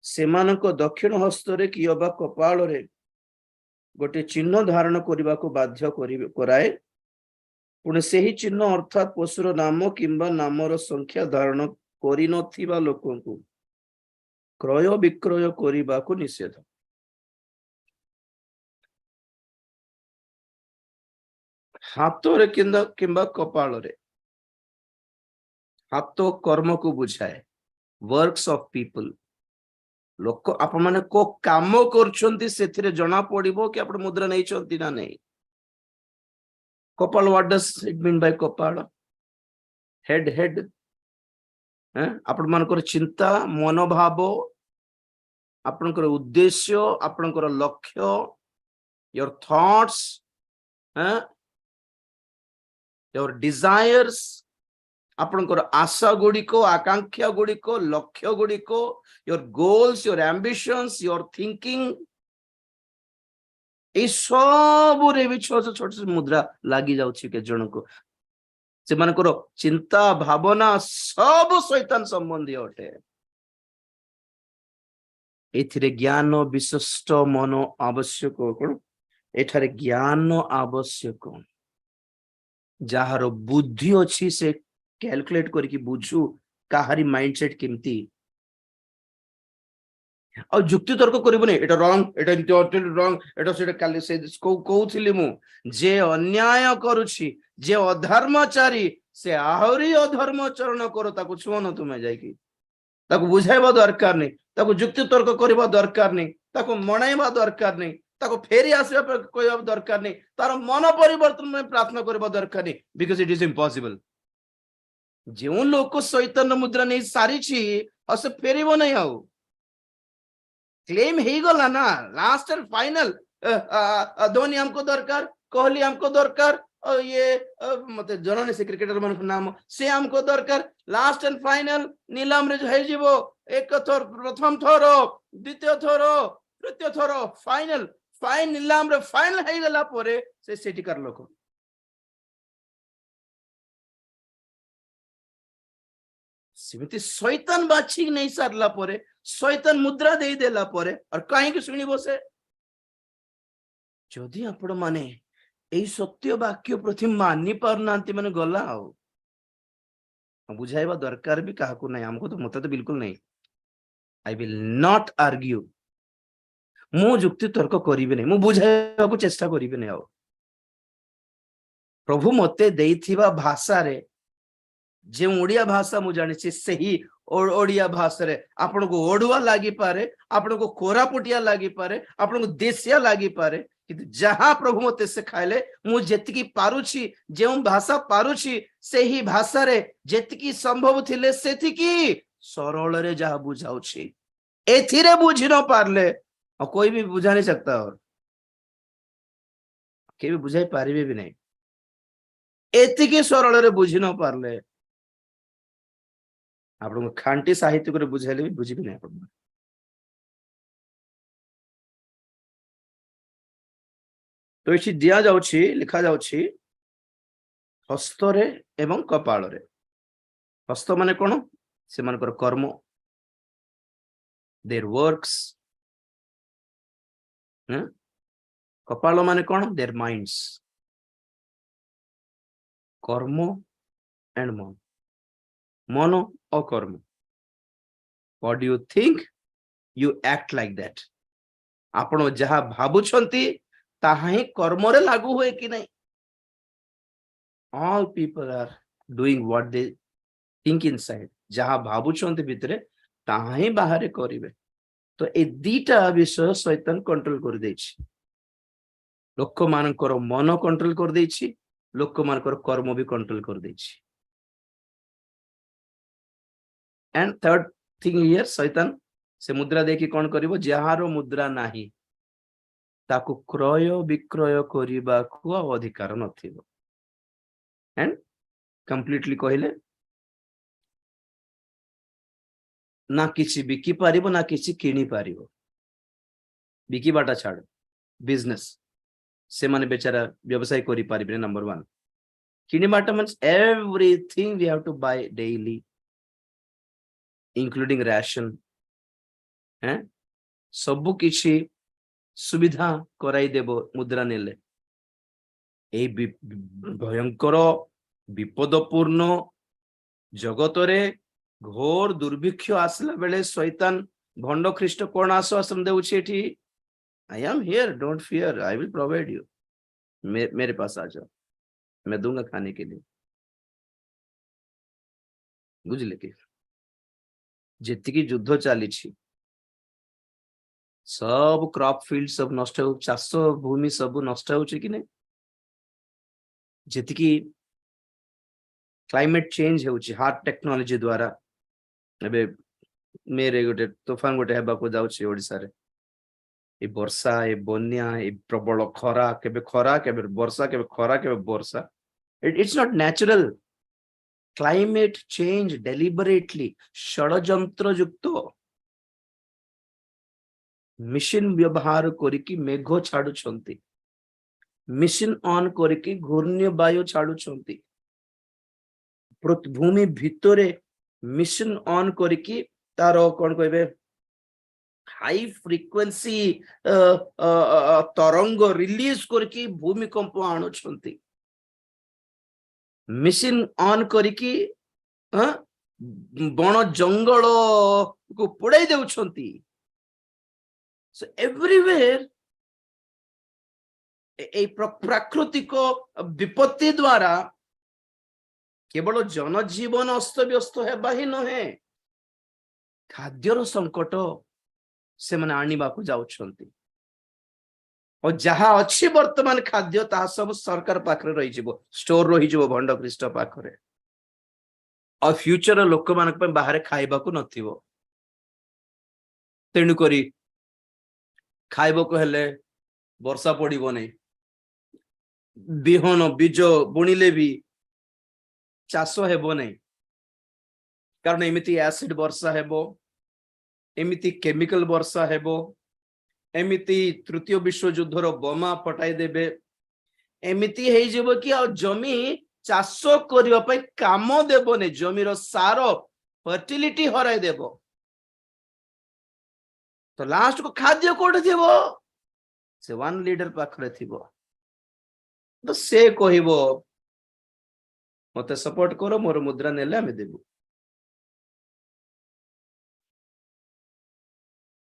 सेमानक दक्षिण हस्तरे कि अबा कपाल रे गोटे चिन्ह धारण करने को बाध्य कराए पुणे से ही चिन्ह अर्थात पशुर नाम किंबा नामर संख्या धारण करि नथिबा लोकंकु क्रय विक्रय करने को निषेध हाथ रे किंबा कपाल रे हाथ कर्म को बुझाए वर्क्स ऑफ पीपल लोक आप माने को काम करछंती सेथिरे जना पड़िबो कि आपण मुद्रा नै छंती ना नै कपाल what does it mean by कपाल हेड आपण मानकर चिंता मनोभाव आपनकर उद्देश्य आपनकर लक्ष्य योर थॉट्स योर डिजायर्स आपनकर आशा गुड़िको आकांक्षा गुड़िको लक्ष्य गुड़िको your goals your ambitions your thinking ए सब रे भी छोट छोट मुद्रा लागी जाउछि के जन को से मानकर चिंता भावना सब शैतान संबंधी अटे एथिरे ज्ञान विशिष्ट मन आवश्यक कोन एठारे ज्ञान आवश्यक जहार बुद्धि अछि से कैलकुलेट करके बुझू काहारी माइंडसेट केमती और जुक्ति तर्क करबो एटा रॉन्ग एटा रॉन्ग एटा सेटा काली से कहउथिली मु जे अन्याय करूछि जे अधर्मचारी से आहरी अधर्मचरण करो ताको छुओन तुमे जाईकी ताको बुझाइबा दरकार नहीं ताको जुक्ति तर्क करबा दरकार नहीं ताको मनाइबा दरकार नहीं ताको फेरी आसीबा पर कहबा दरकार नहीं तार मन परिवर्तन में प्रार्थना करबा दरकार नहीं बिकॉज़ इट इज इम्पॉसिबल जो लोक शैतान मुद्रा नहीं सारी और से फेरब नहीं आउ क्लेम हो गला ना लास्ट एंड फाइनल धोनी हमको दरकार कोहली हमको दरकार ये मत जननी से क्रिकेटर मन नाम से हमको दरकार लास्ट एंड फाइनल नीलाम रे हो जीवो एक थर प्रथम थर द्वितीय थर तृतीय थर फाइनल फाइन नीलाम रे फाइनल हो गला परे से सेटिकार लोक सेमती शैतान बाछी नहीं सारला परे शैतान मुद्रा दे देला परे और कहीं शुणी बसे जदि आपण माने एई सत्य वाक्य प्रति मानि पारनांती माने गला आउ बुझाइबा दरकार भी काहाकू नहीं हमको तो मत तो बिल्कुल नहीं आई विल नॉट आर्ग्यू मु जुक्ति तर्क करिबे नहीं मु बुझाइबा को चेष्टा करिबे नहीं आउ प्रभु मते देइथिबा भाषा रे जे ओडिया भाषा मु जानि से ही ओडिया भाषा रे आपन को ओडुआ लागी पारे आपन को कोरापुटिया लागी पारे आपन को देशिया लागी पारे कि जहां प्रभु मते से खाइले मु जेतिकी पारुछि जे भाषा पारुछि से ही भाषा रे जेतिकी संभव थिले सेतिकी सरल रे जहां बुझाउछि एथिरे बुझि न पारले और कोई भी बुझा नहीं सकता और के भी बुझाई पारिबे भी नहीं एतिकी सरल रे बुझि न पारले आप खांटी साहित्य को बुझाइले भी बुझी भी नहीं आप तो ये दिया जाउछि लिखा जाउछि हस्तरे एवं कपाल रे हस्त माने कोन से मानकर कर्म देयर वर्क्स कपाल माने कोन देयर माइंड्स कर्म एंड मन मन और कर्म what do you think you act like that आपण जहा भाबुछंती ताहा ही कर्म रे लागू होए कि नहीं all people are doing what they think inside जहाँ भावुछंती भितरे ताहा ही बाहर करिवे तो ए दीटा विषय शैतान कंट्रोल कर देछि लोक मानकर मन कंट्रोल कर देछि लोक मानकर कर्म भी कंट्रोल कर देछि एंड थर्ड थिंग हियर शैतान से मुद्रा देखि कोन करिवो जहारो मुद्रा नाही ताकू क्रय विक्रय करबाकू अधिकार नथिबो एंड कंप्लीटली कहले ना किसी बिकी पारिबो ना किसी किनी पारिबो बिकी बाटा छाड़ बिजनेस से माने बेचारा व्यवसाय करि पारिबे नंबर 1 किनी बाटा means everything we have to buy daily including ration हैं सब किछि सुविधा कराई देबो मुद्रा नेले ए भयंकर विपदपूर्ण जगतरे घोर दुर्भिक्ष आसला बेले शैतान भंड ख्रीष्ट कोन आश्वासन देउछि एठी I am here don't fear I will provide you मेरे पास आ जाओ मैं दूंगा खाने के लिए बुझले कि जेतिकी युद्ध चली सब क्रॉप फील्ड सब नष्ट हो चाष भूमि सब नष्ट हो कि नहीं जेतिकी क्लाइमेट चेंज होउछि हार्ट टेक्नोलॉजी द्वारा एबे मेरे गोटे तूफान गोटे हेबा को जाउछि ओडिसा रे ए वर्षा ए बन्या ए प्रबल खरा केबे वर्षा केबे खरा केबे वर्षा it's not natural climate change deliberately षडयंत्र युक्त मिशन व्यवहार करिकी मेघ छाडुछंती मिशन ऑन करिकी घूर्ण्य वायु छाडुछंती भूमि भितरे मिशन ऑन करिकी तारो कोन कहबे हाई फ्रीक्वेंसी तरंग रिलीज करके भूमिकंप आणुछंती मिशन ऑन करिकी बण जंगल को पोड़ाई देउछंती सो एवरीवेयर ए प्राकृतिक विपत्ति द्वारा केवल जनजीवन अस्त व्यस्त हेबा ही नहे खाद्यर संकट से माने आनिबा को जाउछंती और जहाँ अच्छी वर्तमान खाद्य ता सब सरकार पाखरे रही जीवो स्टोर रही जीवो भंड ख्रीष्ट पाखरे और फ्यूचर लोक मानक पे बाहर खाइबा को नथिवो तेणु करी खाइबा को हेले वर्षा पड़िबो नै बिहन बीज बुणिले भी चाष हेबो नै कारण एमिति एसिड वर्षा हेबो एमिति केमिकल वर्षा हेबो एमिति तृतीय विश्व युद्धर बोमा फटाई देबे एमिति हेइ जेबो कि आ जमी चाष करिवा पई काम देबो नै जमीर सार फर्टिलिटी हराई देबो तो लास्ट को खाद्य कोड थिबो से वन लीडर पाखरे थिबो तो से कहिबो मते सपोर्ट करो मोर मुद्रा नेले आमे देबो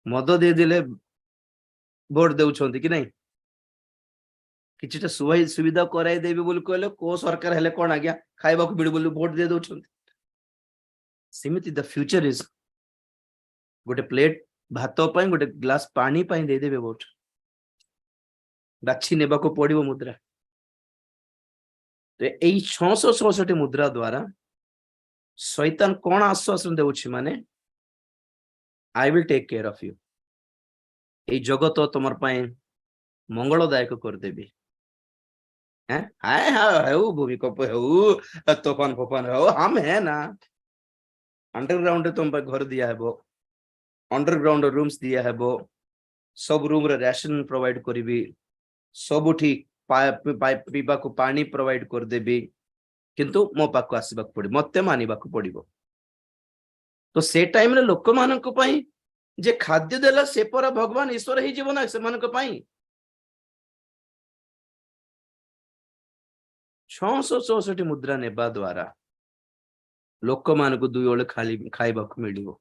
मद दे दिले भोट देउछंती कि नहीं किछटा सुविधा कराई देबे बोली कहले को सरकार हेले कोन आज्ञा खाइबा को बिड़ बोली भोट दे देउछंती सिमिति द फ्यूचर इज गोटे प्लेट भात पई गोटे ग्लास पानी पई दे देबे भोट बाछि नेबा को पड़िबो मुद्रा तो एई 666 मुद्रा द्वारा शैतान कोन आश्वासन देउछि माने I will take care of you ए जगत तुमर पाए मंगलदायक कर देबी हैं हाय हाय भूमिकंप हो तूफान फफान हो हम है ना अंडरग्राउंड तुम पे घर दिया है वो अंडरग्राउंड रूम्स दिया है वो सब रूम रे राशन प्रोवाइड करिबी सबुठी पीबा को पानी प्रोवाइड कर देबी किंतु मो पाक आसीबा पड़ी मते मानिबा को पड़िबो तो से टाइम रे लोक मानक पई जे खाद्य देला से पर भगवान ईश्वर ही जीवन से मानक पई 664 मुद्रा नेबा द्वारा लोक मानक दुई ओले खाली खाइबा को मिलिबो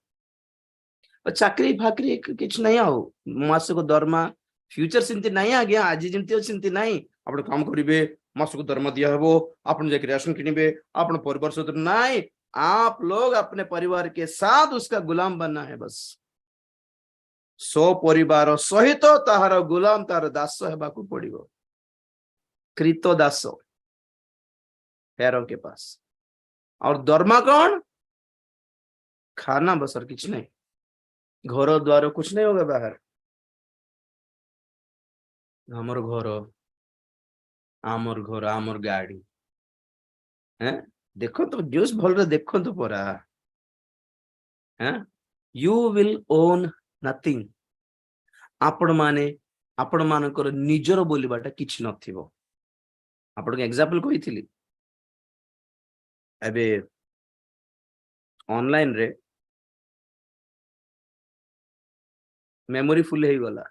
चाकरी फाकरी किछ नहीं आओ मास को दरमा फ्यूचर सिंती नहीं आ गया आज जिमती सिंती नहीं आपण काम करिवे मास को दरमा दिया हेबो आपण जे राशन किनिबे आपण परिवार सहित नहीं आप लोग अपने परिवार के साथ उसका गुलाम बनना है बस। सो परिवार सहित ताहार गुलाम तार दास हेबाकू पड़िबो, कृत दास पैरों के पास। और दरमा कौन? खाना बस, और कुछ नहीं। घर द्वार कुछ नहीं होगा बाहर। आमर घर, आमर गाड़ी हैं। देखो तो न्यूज भल देखो तो परा हैं। You will own nothing. आपण मानकर निजर बोलिबाटा किछ नथिबो। आपण के एग्जांपल कहिथिली एबे ऑनलाइन रे मेमोरी फुल हे गला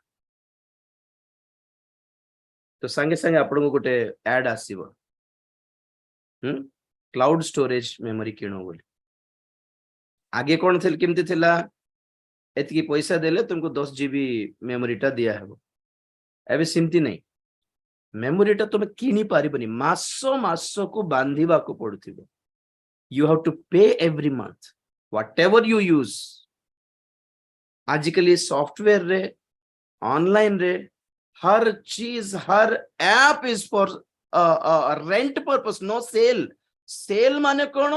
तो संगे संगे आपण को गोटे ऐड आसीबो, क्लाउड स्टोरेज मेमोरी किणो बोली। आगे कौन थे केमती थिला, एतकी पैसा देले तुमको 10 GB मेमोरी टा दिया हेबो। एबे सिमती नहीं, मेमोरी टा तुम किनी पारिबनी, मासो मासो को बांधिबा को पड़ुथिबो। You have to pay every month whatever you use. आजिकली सॉफ्टवेयर रे, ऑनलाइन रे, हर चीज, हर app is for rent purpose, no sale. Sale माने कौन?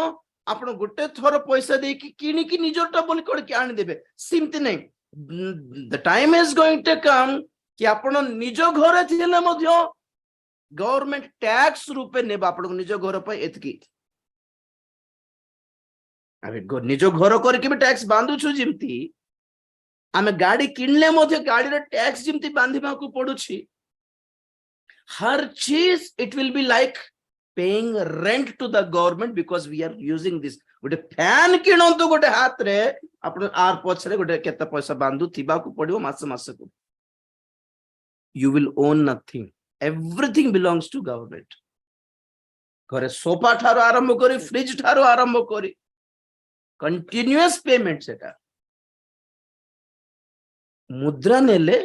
आपण गोटे थर पैसा दे कि किनी कि निजरटा बोली कोड के आनी देबे, सिमती नहीं। The time is going to come कि आपण निज घर थिले मध्य गवर्नमेंट टैक्स रूपे नेबा आपण निज घर पे एतकी। अबे निज घर करके भी टैक्स बांधु छु। जिमती आमे गाड़ी किनले मध्य गाड़ी रे टैक्स जिमती बांधिबा को पडुछि। हर चीज it will be like paying rent to the government because we are using this. गोटे फैन किणंतु गोटे हाथ रे आपण आर पछरे गोटे केते पैसा बांधु थिबा को पडियो मास मास को। You will own nothing, everything belongs to government. घरे सोफा ठारो आरंभ करी, फ्रिज ठारो आरंभ करी, कंटिन्यूअस पेमेंट सेटा। मुद्रा नेले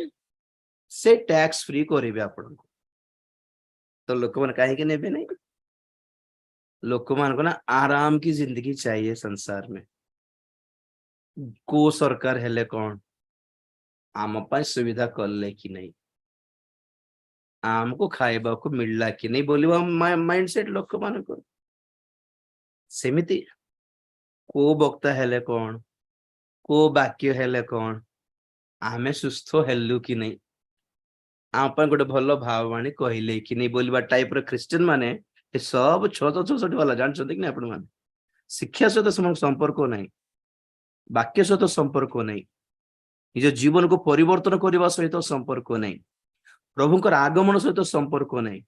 से टैक्स फ्री करेबे आपण को। तो लोक मन काहे के नेबे नहीं? लोक मान को ना आराम की जिंदगी चाहिए संसार में। को सरकार हेले कौन आम पाई सुविधा करले कि नहीं, आमको खाइबा को मिलला कि नहीं बोलिबा माइंडसेट लोक मान को। सेमिति को वक्ता हेले कौन, को वाक्य हेले कौन, आमे सुस्थ हेलु कि नहीं, आप गोटे भल भाववाणी कहले कि नहीं बोलिबा टाइप रो क्रिश्चियन माने ए सब 666 वाला जानछन्ते कि नहीं आपण माने। शिक्षा सहित समान संपर्क नहीं, वाक्य सहित संपर्क नहीं, निज जीवन को परिवर्तन करने सहित संपर्क नहीं, प्रभुंकर आगमन सहित संपर्क नहीं,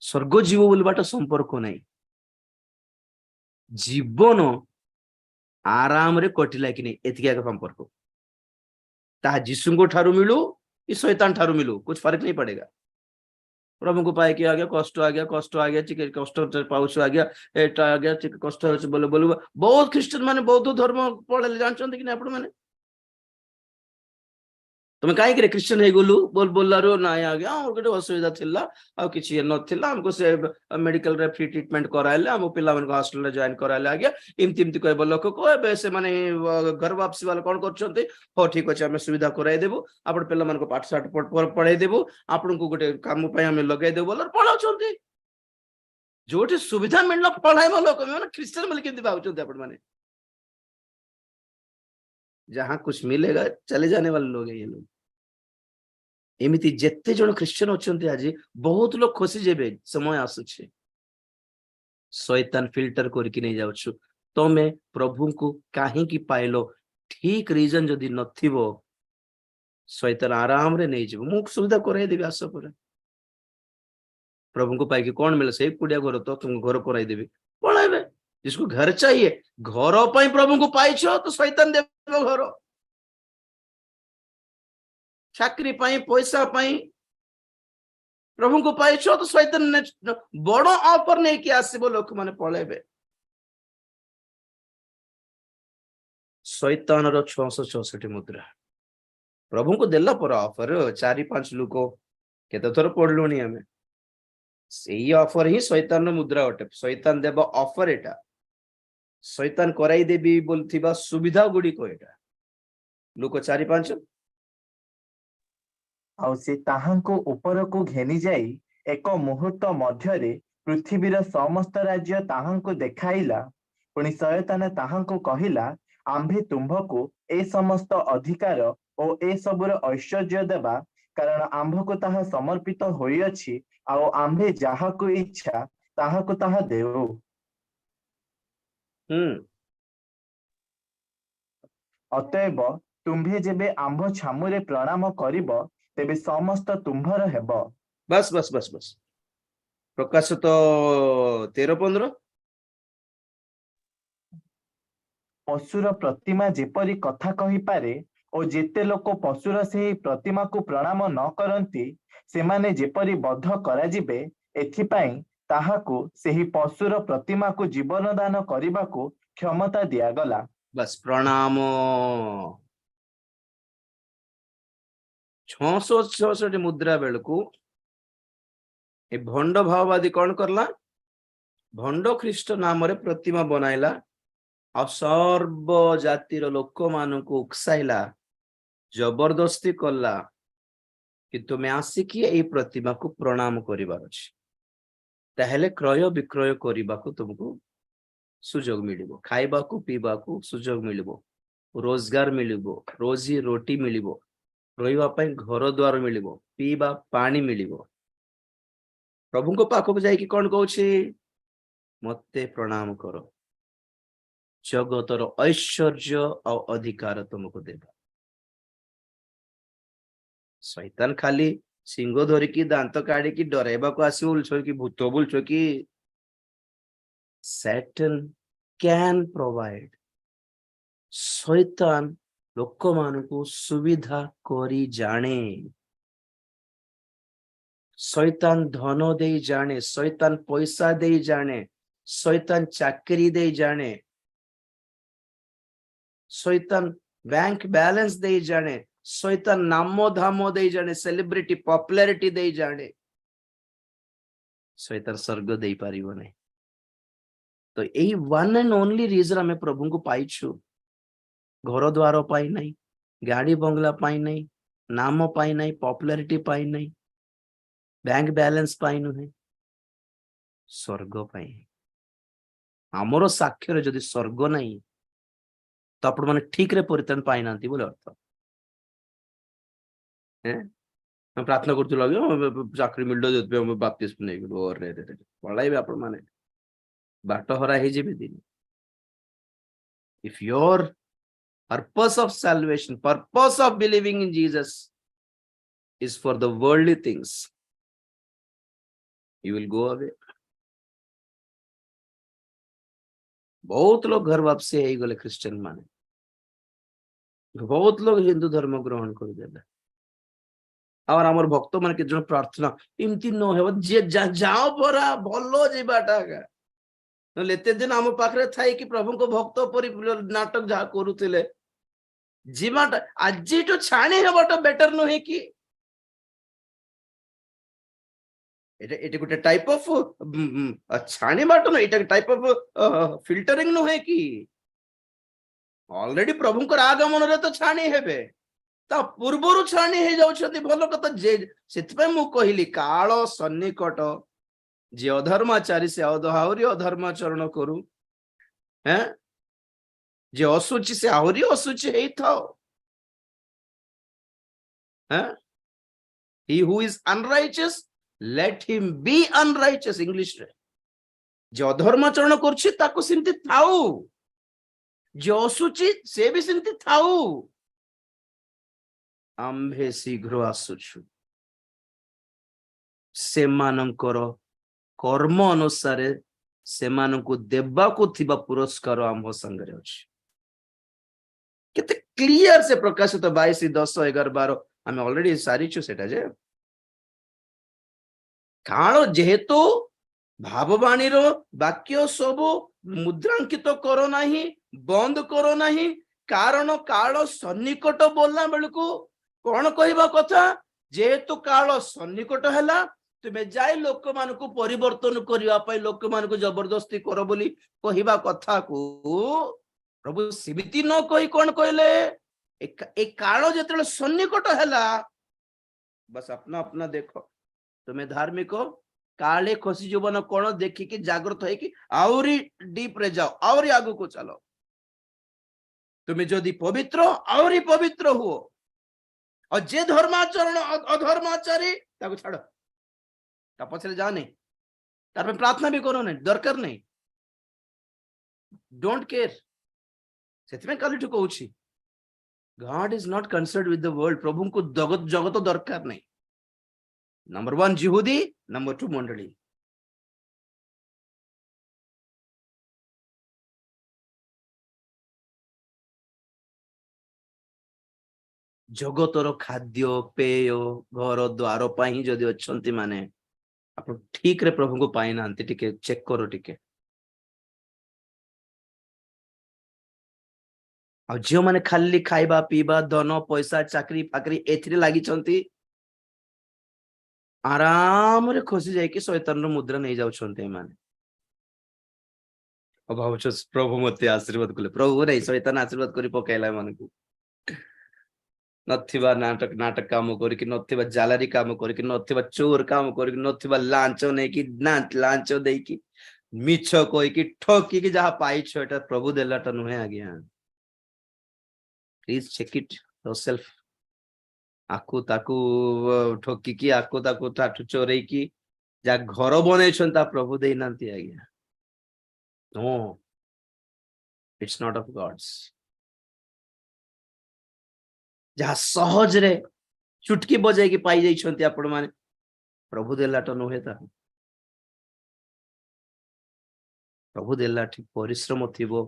स्वर्ग जीव बोलबाट संपर्क नहीं। जीवन आराम रे कटिला कि नहीं एतिका का संपर्क ता जीसु को ठारू मिलू कि शैतान ठारू मिलू कुछ फर्क नहीं पड़ेगा। प्रभु को पाए कि आ गया कष्ट आ गया, कष्ट आ गया, चिके कष्ट पाउछ आ गया, एटा आ गया, चिके कष्ट होछ बोले बोलबा। बहुत ख्रिस्टियन माने बौद्ध धर्म पढ़ले जानछन्ते कि नहीं आपण माने। तुम कहीं करे क्रिश्चियन हे गोलु बोल बोललारो ना आ गया और गोटे असुविधा थिला आ किछि नथिला, हमको से मेडिकल रे फ्री ट्रीटमेंट कराइले, हम पिला मन को हॉस्टल रे जॉइन कराइले। आ गया इमति इमति कहबो लोक को एबे से माने घर वापसी वाला कोन करछन्ते, हो ठीक अछि हम सुविधा कराइ देबो, आपण पिला मन को पाठ साठ पढ़ाई देबो, आपण को गोटे काम पय हम लगाइ देबो बोलर पढाउछन्ते। जोठी सुविधा मिलला पढ़ाई में लोक माने क्रिश्चियन बोल केमति भाउछन्ते आपण माने। जहां कुछ मिलेगा चले जाने वाले लोग हैं ये लोग। एमिति जेते जन क्रिश्चियन अच्छे आज बहुत लोग खुशी जेबे समय आसुचे शैतान फिल्टर करके नहीं जाउछु। तमे प्रभु को काहे की पाइलो ठीक रीजन जदि नथिबो शैतान आराम रे नहीं जेबो। मु सुविधा कराई देबी आस पर प्रभु को पाई कि कौन मिले से कुडिया घर तो तुम घर कराई देबी पळाइबे। जिसको घर चाहिए घर पर प्रभु को पाइछो तो शैतान देबो घर। चाकरी पाई पैसा पाई प्रभु को पाइछो तो शैतान बड़ ऑफर नहीं कि आसीबो लोक माने पळेबे। शैतान रो 666 मुद्रा प्रभु को देला पर ऑफर 4-5 लोक केते थर पढलुनी हमें सेही ऑफर ही शैतान रो मुद्रा अटे। शैतान देबो ऑफर एटा शैतान कराई देबी बोलथिबा सुविधा गुडी को एटा लोक 4-5 ଆଉ ସେ ତାହାଙ୍କୁ ଉପରକୁ ଘେନି ଯାଇ ଏକ ମୁହୂର୍ତ୍ତ ମଧ୍ୟରେ ପୃଥିବୀର ସମସ୍ତ ରାଜ୍ୟ ତାହାଙ୍କୁ ଦେଖାଇଲା। ପୁଣି ଶୟତାନ ତାହାଙ୍କୁ କହିଲା, ଆମ୍ଭେ ତୁମ୍ଭକୁ ଏ ସମସ୍ତ ଅଧିକାର ଓ ଏ ସବୁର ଐଶ୍ୱର୍ଯ୍ୟ ଦେବା, କାରଣ ଆମ୍ଭକୁ ତାହା ସମର୍ପିତ ହୋଇଅଛି, ଆଉ ଆମ୍ଭେ ଯାହାକୁ ଇଚ୍ଛା ତାହାକୁ ତାହା ଦେଉ। ଅତଏବ ତୁମ୍ଭେ ଯେବେ ଆମ୍ଭ ଛାମୁରେ ପ୍ରଣାମ କରିବ, ତେବେ ସମସ୍ତ ତୁମ୍ଭର ହେବ। बस बस बस बस प्रकाश तो 13-15 ପଶୁର ପ୍ରତିମା ଯେପରି କଥା କହିପାରେ ଓ ଯେତେ ଲୋକ ପଶୁର ସେହି ପ୍ରତିମାକୁ ପ୍ରଣାମ ନ କରନ୍ତି ସେମାନେ ଯେପରି ବଧ କରାଯିବେ, ଏଥିପାଇଁ ତାହାକୁ ସେହି ପଶୁର ପ୍ରତିମାକୁ ଜୀବନ ଦାନ କରିବାକୁ କ୍ଷମତା ଦିଆଗଲା। बस प्रणाम 666 मुद्रा बेलकू ए भंड भाववादी कौन करला भंड ख्रीष्ट नाम रे प्रतिमा बनाइला आ सर्व जातिर लोक मानक उकसाइला जबरदस्ती करला कि तुम्हें आसिकी ए प्रतिमा को प्रणाम करिबार अछि ताहेले क्रय विक्रय करिबाकू तुमको सुजोग मिलिबो खाइबाकू पीबाकू सुजोग मिलिबो रोजगार मिलिबो रोजी रोटी मिलिबो रहिबा पई घर द्वार मिलिबो पीबा पानी मिलिबो प्रभु को पाखक जाई कि कोन कहउछि मते प्रणाम करो जगतर ऐश्वर्य और अधिकार तुमको देबा शैतान खाली सिंह धरी की दांत काढ़ी की डराइबा को आसी बोलछो कि भूत बोलछो कि Satan can provide शैतान लोक मानकू सुविधा करी जाने शैतान धन दे जाने शैतान पैसा दे जाने शैतान चाकरी दे जाने शैतान बैंक बैलेंस दे जाने शैतान नामो धामो दे जाने सेलिब्रिटी पॉपुलैरिटी दे जाने शैतान स्वर्ग दे पारिबो नहीं तो यही वन एंड ओनली रीजन हमें प्रभु को पाइछु घर द्वार पाई नहीं गाड़ी बंगला पाई नहीं नाम पाई नहीं पॉपुलैरिटी पाई नहीं बैंक बैलेंस पाई नुहे स्वर्ग पाई आमर साक्षर जदि स्वर्ग नहीं तो आपण माने ठीक रे परित्राण पाई नांती बोले अर्थ हम प्रार्थना करथुल चाकरी मिलडो जतबे हम बाप्तिस्म नै गलो रे रे पळाइबे आपण माने बाट हरा हे जेबे दिन if your purpose of salvation purpose of believing in Jesus is for the worldly things you will go away बहुत लोग घर वापसी आई गले क्रिश्चियन माने बहुत लोग हिंदू धर्म ग्रहण कर देले और हमर भक्त मान के जन प्रार्थना इमती न हेब जे जाओ परा भलो जेबाटा का लेते दिन हम पाखरे थाई कि प्रभु को भक्त परि नाटक जा करूतिले जीवाटा आज तो छाणी हेबाटा बेटर नुहे कि एटे गोटे टाइप ऑफ छाणी बाट न एटा टाइप ऑफ फिल्टरिंग नुहे कि ऑलरेडी प्रभु को आगमन रे तो छाणी हेबे ता पूर्वरु छाणी हे जाउछथि भलो कथा जे सेतपे मु कहिली काल सन्निकट जे अधर्माचारी से आहुरी अधर्माचरण करू हैं जे असुचि से आहुरी असुचि हेई थाओ हैं he who is unrighteous let him be unrighteous English रे जे अधर्माचरण करछि ताको सिमति थाउ जे असुचि से भी सिमति थाउ आम्भे शीघ्र आसुछु से मानकर कर्म अनुसार से मानकु देबा को थिबा पुरस्कार आम संगे अछि केते क्लियर से प्रकाशित 22 10 11 12 आम ऑलरेडी सारिछु सेटा जे काल जेहेतु भाववाणी रो वाक्य सब मुद्रांकित करो नाही बंद करो नाही कारण काल सन्निकट बोलना बेलकु कोन कहबा कथा जेहेतु काल सन्निकट हैला तुमे जाय लोक मान को परिवर्तन करबा पई लोक मान को जबरदस्ती करो बोली कहिबा कथा को प्रभु सिमिति न कहि कोन कहले ए काल जेतले सन्निकट हैला बस अपना अपना देखो तुम्हें धार्मिक काले खसी जीवन कौन देखिकी जागृत है कि आउरी डीप रे जाओ आउरी आगु को चलो तुम्हें जदि पवित्र आउरी पवित्र हुओ और जे धर्माचरण अधर्माचारी ताको छाड़ो ता पछले जाओ नहीं तार पे प्रार्थना भी करो नहीं दरकार नहीं डोंट केयर सेति में काली ठको होछि God is not concerned with the world प्रभु को जगत जगत दरकार नहीं नंबर 1 जिहुदी नंबर 2 मंडली जगतर खाद्य पेय घर द्वार पाई जदि अच्छंती माने आप ठीक रे प्रभु को पाई नांती टिके चेक करो टिके आ जो माने खाली खाइबा पीबा धन पैसा चाकरी फाकरी एथिरे लागि छंती आराम रे खुशी जाय कि शैतान रो मुद्रा नहीं जाउ छंती माने अभाव छ प्रभु मते आशीर्वाद कले प्रभु रे शैतान आशीर्वाद करी पकाइला मन को नथिबा नाटक काम करिक नथिबा जालारी काम करिक नथिबा चोर काम करिक नथिबा लांच नै कि लांच देई कि मिछ कोई कि ठोकी कि जहा पाई छ एटा प्रभु देलाटा नुहे आज्ञा प्लीज चेक इट योरसेल्फ आकु ताकु ठोकी कि आकु ताकु ठाठु चोरै कि जा घर बनै छन ता प्रभु देई नांती आज्ञा no it's not of God's जहा सहज रे चुटकी बजाई की पाई जाई छंती आपण माने प्रभु देलाटा नुहे ता प्रभु देला ठीक परिश्रम थिबो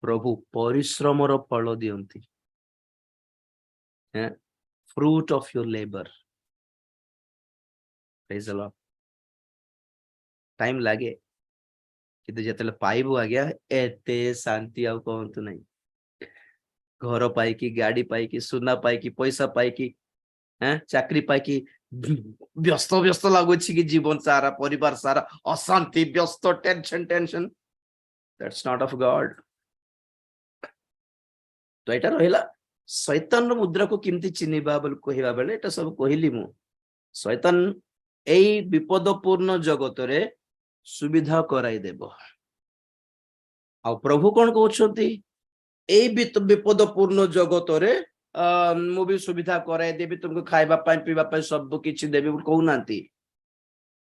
प्रभु परिश्रम रो फल दियंती fruit of your labour praise the Lord time लागे किंतु जतले पाइबो आ गया एते शांति आ कोंतु नहीं घर पाई की गाड़ी पाई की सुना पाई की पैसा पाई की चाकरी पाई की व्यस्त व्यस्त लागुछि कि जीवन सारा परिवार सारा अशांति व्यस्त tension that's not of God तो एटा रहिला शैतान रो मुद्रा को किमती चिनिबा बोल कहिबा बेले एटा सब कहिली मु शैतान एई विपदपूर्ण जगत रे सुविधा कराई देबो आ प्रभु कोन कहउछंती एई विपदपूर्ण जगत रे मु भी सुविधा कराई देबी तुमको खाइबा पाई पीबा पाई सब किछि देबी बोल कहू नांती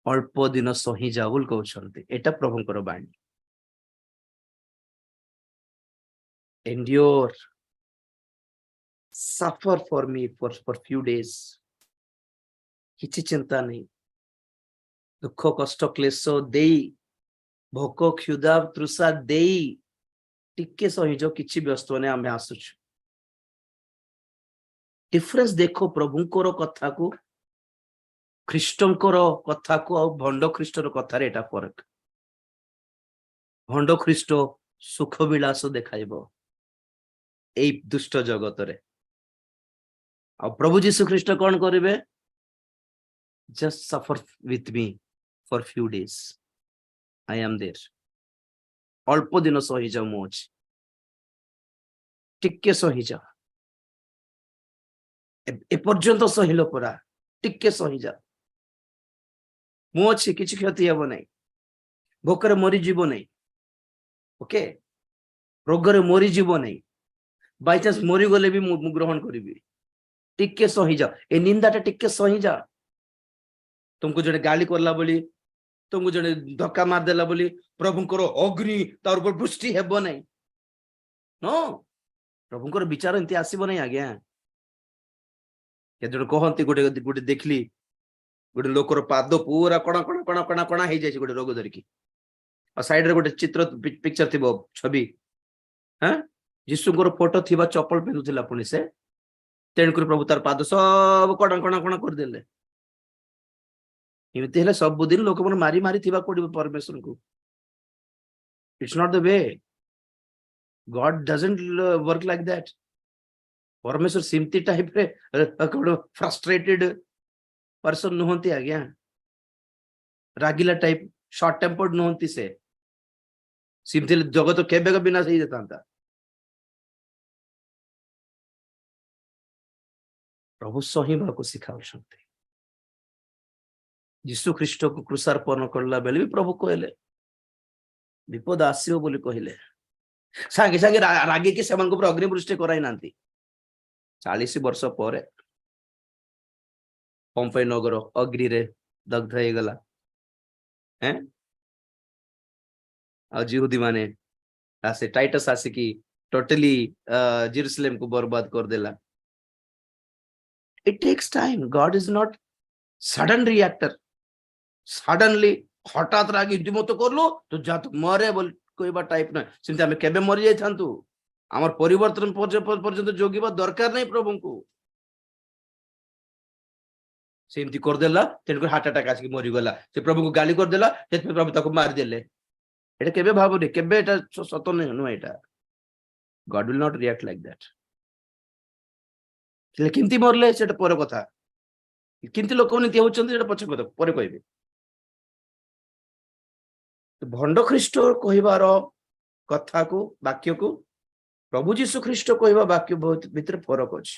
अल्प दिन सही जाऊ बोल कहउछंती एटा प्रभुंकर बाणी endure suffer for me for few days किछि चिंता नहीं दुख कष्ट क्लेश देई भोक क्षुधा तृषा देई टिके सहिजो किछि व्यस्त ने आमे आसुछु डिफरेंस देखो प्रभुंकर कथा को ख्रीष्टंकर कथा को और भंड ख्रीष्टर कथा रे एटा फरक भंड ख्रीष्ट सुख विलास देखाइबो एई दुष्ट जगत रे और प्रभु जीशु ख्रीष्ट कौन करिवे just suffer with me for few days I am there अल्प दिन सही जाऊ मु अछि टिके सही जा ए पर्यंत सहिलो परा टिके सही जा मु अछि किछि क्षति हेबो नै भोकरे मरि जीवो नै ओके रोगरे मरि जीवो नै बाय चांस मरि गले भी मु ग्रहण करिवि टिके सही जा ए निंदाटा टिके सही जा तुमको जड़े गाली करला बोली तुमको जड़े धक्का मार देला बोली प्रभुंकर अग्नि तार ऊपर वृष्टि हेबो नै नो प्रभुंकर विचार एंती आसीबो नै आज्ञा के जड़ कहंती गोटे गोटे देखली गोटे लोकर पाद पूरा कणा कणा कणा कणा कणा हे जाय गोटे रोग धरिकी और साइड रे गोटे चित्र पिक्चर थिबो छवि हां यीशुंकर फोटो थिबा चप्पल पिंधुथिला पुनी से तेन कर प्रभु तार पाद सब कणा कणा कणा कर देले इमते हेले सब दिन लोक मन मारी मारी थिबा कोडी परमेश्वर को it's not the way God doesn't work like that परमेश्वर सिमती टाइप रे फ्रस्ट्रेटेड पर्सन नहंती आज्ञा ରାଗିଲା ଟାଇପ, ସର୍ଟ ଟେମ୍ପର୍ଡ ନୁହନ୍ତି ସେ, ସେମିତି ଜଗତ କେବେ ବିନାଶ ହେଇଯାଇଥାନ୍ତା। ପ୍ରଭୁ ସହିବାକୁ ଶିଖାଉଛନ୍ତି। ଯୀଶୁ ଖ୍ରୀଷ୍ଟକୁ କୃଷାର୍ପଣ କଲା ବେଳେ ବି ପ୍ରଭୁ କହିଲେ ବିପଦ ଆସିବ ବୋଲି କହିଲେ, ସାଙ୍ଗେ ସାଙ୍ଗେ ରାଗିକି ସେମାନଙ୍କ ଉପରେ ଅଗ୍ନିବୃଷ୍ଟି କରାଇ ନାହାନ୍ତି। 40 ବର୍ଷ ପରେ ପମ୍ପେଇ ନଗର ଅଗ୍ନିରେ ଦଗ୍ଧ ହେଇଗଲା। ଆଉ ଜିହୁଦୀ ମାନେ ଆସେ ଟାଇଟସ ଆସିକି ଟୋଟାଲି ଜେରୁସଲେମ କୁ बर्बाद କରିଦେଲା। It takes time. God is not sudden reactor. Suddenly हठात रागी मत करलो तो जा तो मरे बोल कहवा टाइप ना, सेमती आमे केबे मरि जाइथांतु। आमर परिवर्तन पर्यंत जोगिबा दरकार नहीं प्रभु को। सेमती कर देला तेन हार्ट अटैक आसी मरि गला, से प्रभु को गाली कर देला ते प्रभु ताको मार देले। एटा केबे भाबुनी, केबे एटा सत नहीं no Etah. God will not react like that. केमती मरले सेटा पर कथा, केमती लोक नीति होचंती सेटा पछ कथा पर कहबे। भंड ख्रीष्ट कहबार कथा को वाक्य को प्रभु जीशु ख्रीष्ट कहबा वाक्य बहुत भीतर फरक अछि।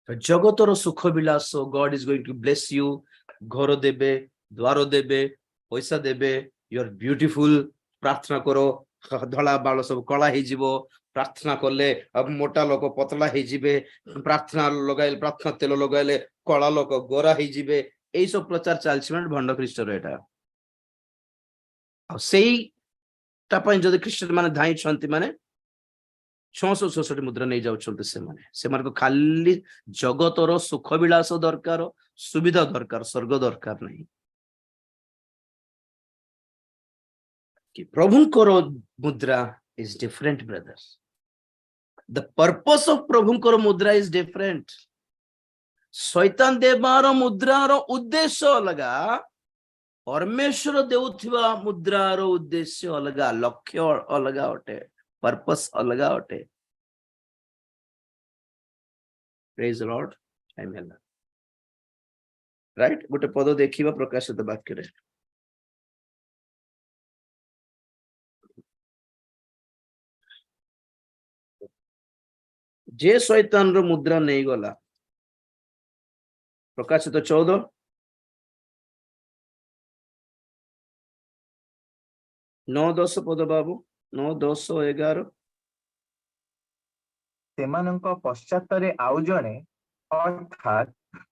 जगतर सुख विलास, God is going to bless you, घर देबे, द्वार देबे, पैसा देबे, यू आर ब्यूटीफुल, प्रार्थना करो धला बाल सब कला हो जीवो, प्रार्थना करले अब मोटा लोक पतला हो जीवे, प्रार्थना लगाइले प्रार्थना तेल लगाइले कला लोक गोरा हो जीवे, এই সব প্রচার চালছে মানে ভণ্ড খ্রিস্টর। এটা আর সেইটা ପାଇଁ যদি ଖ୍ରୀଷ୍ଟ ମାନେ ଧାଇଁଛନ୍ତି ମାନେ 666 ମୁଦ୍ରା ନେଇ ଯାଉଛନ୍ତି ସେମାନେ। ସେମାନଙ୍କୁ ଖାଲି ଜଗତର ସୁଖ ବିଳାସ ଦରକାର, ସୁବିଧା ଦରକାର, ସ୍ୱର୍ଗ ଦରକାର ନାହିଁ। କି ପ୍ରଭୁଙ୍କର ମୁଦ୍ରା is different brothers. The purpose of ପ୍ରଭୁଙ୍କର ମୁଦ୍ରା is different. शैतान देवार मुद्रार उद्देश्य अलगा, परमेश्वर देउथिबा मुद्रार उद्देश्य अलगा, लक्ष्य अलगा अटे, पर्पस अलगा अटे। Praise the Lord, amen. Right, गोटे पद देखिबा प्रकाशित वाक्य रे। जे शैतान रो मुद्रा नहीं गला, प्रकाशित 14 9-10 पद बाबू, 9-10-11। ସେମାନଙ୍କ ପଶ୍ଚାତରେ ଆଉ ଜଣେ ଅର୍ଥାତ୍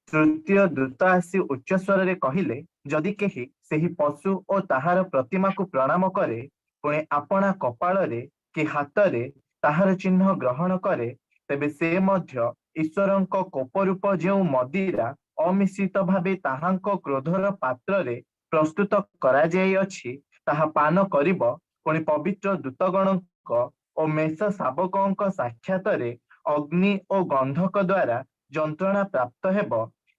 ତୃତୀୟ ଦୂତ ଆସି ଉଚ୍ଚ ସ୍ୱରରେ କହିଲେ, ଯଦି କେହି ସେହି ପଶୁ ଓ ତାହାର ପ୍ରତିମାକୁ ପ୍ରଣାମ କରେ, ପୁଣି ଆପଣା କପାଳରେ କି ହାତରେ ତାହାର ଚିହ୍ନ ଗ୍ରହଣ କରେ, ତେବେ ସେ ମଧ୍ୟ ଈଶ୍ୱରଙ୍କ କୋପରୂପ ଯେଉଁ ମଦିରା ଅମିଶ୍ରିତ ଭାବେ ତାହାଙ୍କ କ୍ରୋଧର ପାତ୍ରରେ ପ୍ରସ୍ତୁତ କରାଯାଇଅଛି ତାହା ପାନ କରିବ, ପୁଣି ପବିତ୍ର ଦୂତଗଣଙ୍କ ଓ ମେଷ ଶାବକଙ୍କ ସାକ୍ଷାତରେ ଅଗ୍ନି ଓ ଗନ୍ଧକ ଦ୍ୱାରା ଯନ୍ତ୍ରଣା ପ୍ରାପ୍ତ ହେବ।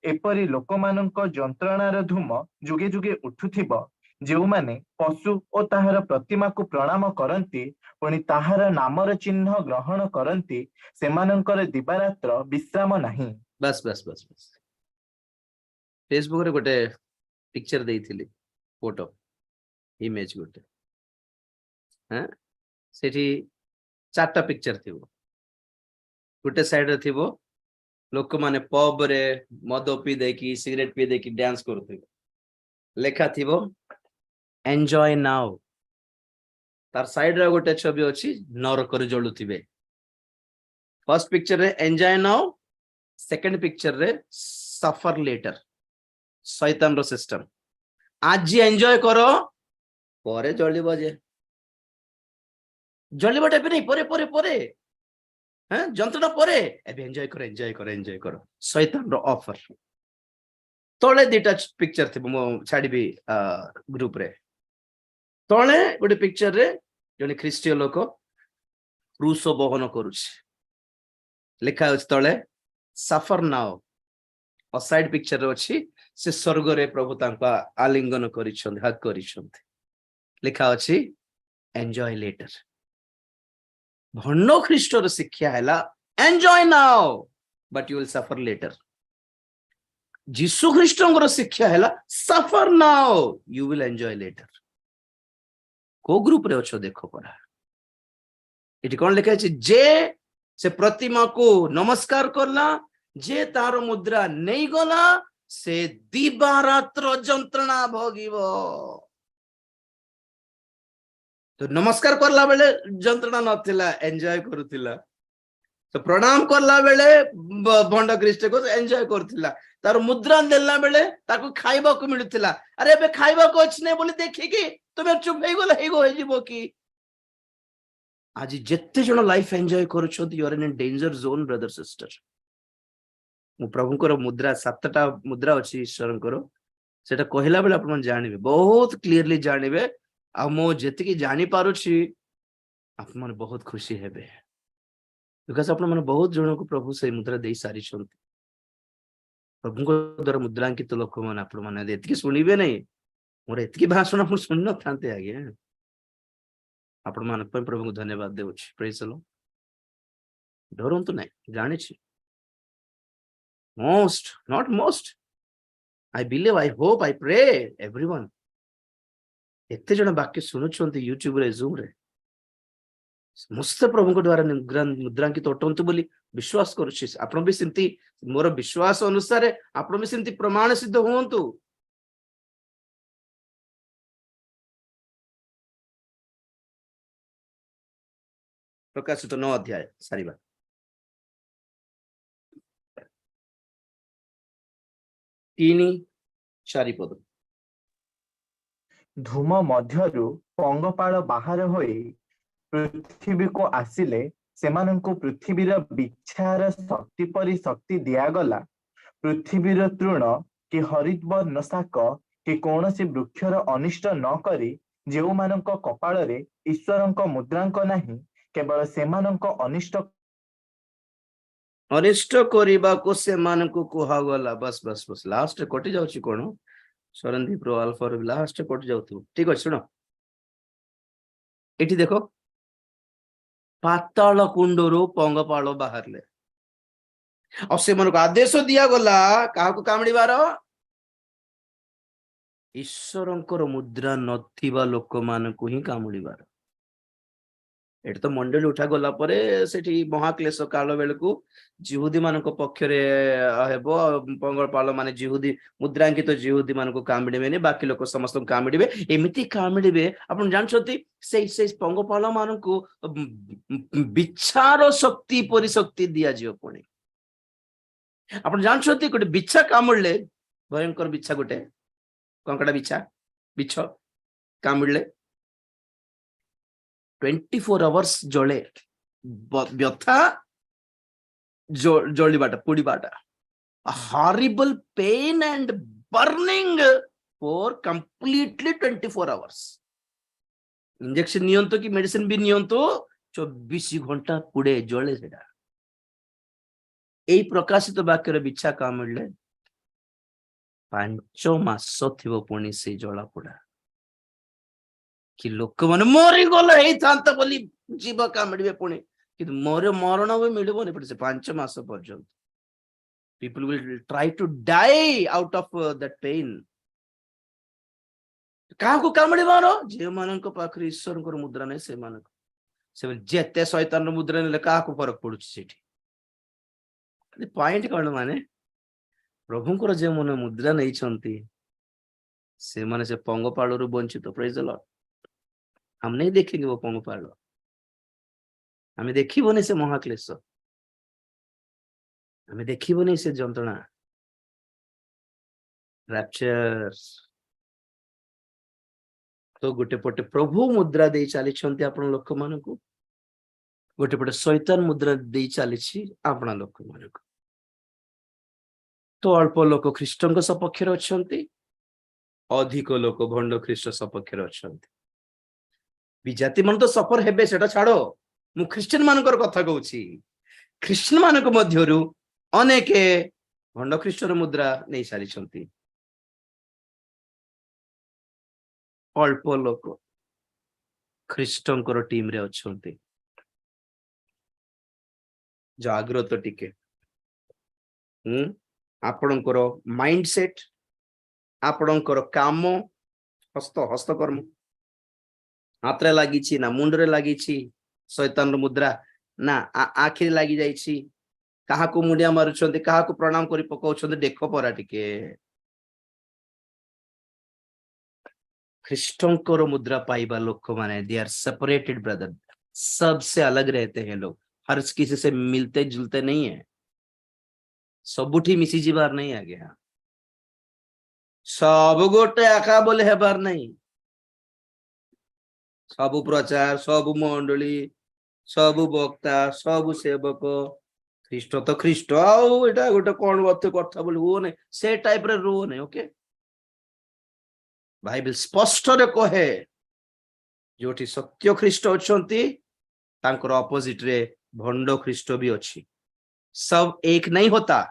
ଏପରି ଲୋକମାନଙ୍କ ଯନ୍ତ୍ରଣାର ଧୂମ ଯୁଗେ ଯୁଗେ ଉଠୁଥିବ, ଯେଉଁମାନେ ପଶୁ ଓ ତାହାର ପ୍ରତିମାକୁ ପ୍ରଣାମ କରନ୍ତି, ପୁଣି ତାହାର ନାମର ଚିହ୍ନ ଗ୍ରହଣ କରନ୍ତି, ସେମାନଙ୍କର ଦିବାରାତ୍ର ବିଶ୍ରାମ ନାହିଁ। बस बस बस बस फेसबुक रे गोटे पिक्चर देइथिली, फोटो इमेज गोटे, हां सेठी 4टा पिक्चर थिबो। गोटे साइड रे थिबो लोक माने पब रे मद पी देकी सिगरेट पी देकी डांस करथिबो, लेखा थिबो एन्जॉय नाउ। तार साइड रे गोटे छवि अछि नरक रे जळुथिबे। फर्स्ट पिक्चर रे एन्जॉय नाउ, सेकंड पिक्चर रे सफर लेटर। शैतान रो सिस्टम, आज एन्जॉय करो परे जळिबो, जे जळिबो टाइप नहीं, परे परे परे हैं जंत्रणा परे एबे एन्जॉय करो एन्जॉय करो एन्जॉय करो। शैतान रो ऑफर। तळे दिटा पिक्चर थिबो, मो छाडीबी ग्रुप रे। तळे गोटे पिक्चर रे जने ख्रीस्टियन लोक क्रूस बहन करूछ, लिखा अछि तळे सफर नाउ। और साइड पिक्चर रे अछि से स्वर्ग रे प्रभु तांका आलिंगन करिछन, हक करिछन, लिखा अछि एन्जॉय लेटर। भण्ड ख्रीष्टर शिक्षा हैला enjoy now but you will suffer later. जीशु ख्रीष्टर शिक्षा है suffer now you will enjoy later. को ग्रुप रे अच्छो देखो पड़ा ये कौन लिखा है जे से प्रतिमा को नमस्कार करला जे तार मुद्रा नहीं गला से दिवारात्र जंत्रणा भोगिबो। तो नमस्कार करला बेले जंत्रणा नथिला एंजॉय करूथिला तो प्रणाम करला बेले भंड ख्रीष्ट को एंजॉय करथिला तार मुद्रा देला बेले ताको खाइबा को मिलुथिला अरे बे खाइबा को अछि नै बोली देखि कि तुमे चुप हे गला हे जिवो कि आज जेते जण लाइफ एंजॉय करूछथि you are in danger zone brother sister. मु प्रभुकर मुद्रा 7टा मुद्रा अछि ईश्वरकर सेटा कहला बेले आपण जानिबे बहुत क्लियरली जानिबे आ मो जेति कि जानि पारुछि आपण मन बहुत खुशी हेबे बिकॉज़ आपण मन बहुत जण को प्रभु से मुद्रा देई सारी छथि। प्रभु को द्वारा मुद्रांकित लोक मन आपण मन एतिकी सुनिबे नै मोर एतिकी भाषण आपण सुन न थांते आगे आपण मन पर प्रभु को धन्यवाद देउछि। Praise the Lord. डरंतु नै जानि छी most not most I believe I hope I pray everyone एते जण वाक्य सुनुछंती यूट्यूब रे जूम रे समस्त प्रभु को द्वारा मुद्रांकित अटंतु बोली विश्वास करूछि। आपण भी सिंती मोर विश्वास अनुसार आपण भी सिंती प्रमाण सिद्ध होंतु। प्रकाशित 9 अध्याय सारिबा 3-4 पद। ଧୂମ ମଧ୍ୟରୁ ପଙ୍ଗପାଳ ବାହାର ହୋଇ ପୃଥିବୀକୁ ଆସିଲେ ସେମାନଙ୍କୁ ପୃଥିବୀର ବିଛାର ଶକ୍ତି ପରି ଶକ୍ତି ଦିଆଗଲା। ପୃଥିବୀର ତୃଣ କି ହରିତବର୍ଣ୍ଣ ଶାକ କି କୌଣସି ବୃକ୍ଷର ଅନିଷ୍ଟ ନ କରି ଯେଉଁମାନଙ୍କ କପାଳରେ ଈଶ୍ୱରଙ୍କ ମୁଦ୍ରାଙ୍କ ନାହିଁ କେବଳ ସେମାନଙ୍କ ଅନିଷ୍ଟ କରିବାକୁ ସେମାନଙ୍କୁ କୁହାଗଲା। बस बस बस लास्ट कटि जाउछि कोन स्वरंदीप रो अल्फा रो लास्ट कटि जाउथु। ठीक अछि सुनो एठी देखो पाताल कुंडरू पंगपाल बाहरले और सेମାନଙ୍କୁ आदेश दिया गला काहाकु कामड़ीबार ईश्वरंकर मुद्रा नथिबा लोक मानकु ही कामड़ीबार। एट तो मंडली उठा गला परे सेठी महाक्लेश काल बेलकु जिहुदी मानक पक्षरे हेबो पंगपाल माने जिहुदी मुद्रांकित जिहुदी मानक कामड़ीबेनी बाकी लोक समस्त कामड़ीबे एमिति कामड़ीबे आपण जानछथि से पंगपाल मानकु बिच्छार शक्ति परि शक्ति दिया जियो पुणी आपण जानछथि गोटे बिच्छा कामड़ले भयंकर बिच्छा गोटे कंकड़ा बिच्छा बिछ कामड़ले 24 आवर्स जले व्यथा जलिबाटा पुड़ीबाटा horrible pain and burning for completely 24 hours. Injection नियंतो कि मेडिसिन भी नियंतो 24 घंटा पुड़े जले सेटा एई प्रकाशित वाक्यर बिच्छा कामड़ले 5 मास थिबो पुणी से जला पोड़ा कि लोक माने मरी गले हेई थांत बोली जीव कामड़िबे पुणी कि मोर मरण भी मिलबोनी पड़े से 5 मास पर्यंत people will try to die out of that pain। काहाकु कामड़िबार जे मानक पाखरे ईश्वरकर मुद्रा नै से मानक से जेते शैतान मुद्रा नै काहाकु फरक पडुछि सेठी पॉइंट कोन माने प्रभुंकर जे मन मुद्रा नै छंती से माने से पंगपाल रु वंचित। Praise the Lord. हम नहीं देखेंगे वो पंगपाल हमें देखिबो नै से महाक्लेश हमें देखिबो नै से जंत्रणा रैप्चर। तो गोटे पटे प्रभु मुद्रा दे चली छंती आपण लोक मानकु गोटे पटे शैतान मुद्रा दे चली छी आपण लोक मानकु। तो अल्प लोक ख्रीष्टन सपक्ष अछंती अधिक लोक भंड ख्रीष्ट सपक्ष अछंती। विजाति मन तो सफर हेबे सेटा छाड़ो मु ख्रिश्चियन मानकर कथा कहूची ख्रिश्चियन मानक मध्यरु अनेक भंड ख्रीष्टर मुद्रा नहीं सारी छंती। अल्प लोक ख्रीष्टंकर टीम रे अछंती। जागृत टिके आपणकर माइंडसेट आपणकर काम हस्तकर्म हाथ लगी ना मुंडरे लगी शैतान मुद्रा ना आखिरी लगी जाइए क्या मुंडिया मारुंट क्या प्रणाम कर पकाउछन्ते देख परा टिके ख्रीष्टंकर मुद्रा पाइबा लोक माने दे आर सेपरेटेड ब्रदर सबसे अलग रहते हैं लोग हर किसी से मिलते जुलते नहीं है सबुठी मिसी जीवार नहीं आ गया सब गोटे आका बोले हेबार नहीं सब प्रचार सब मंडली सब वक्ता सब सेवक ख्रीष्ट तो ख्रीष्ट आटा गोटे कौन बात कथा बोली वो नहीं से टाइप रे रो नहीं ओके बाइबल स्पष्ट रे कहे जोठी सत्य ख्रीष्ट अछंती तांकर ऑपोजिट रे भंड ख्रीष्ट भी अच्छी सब एक नहीं होता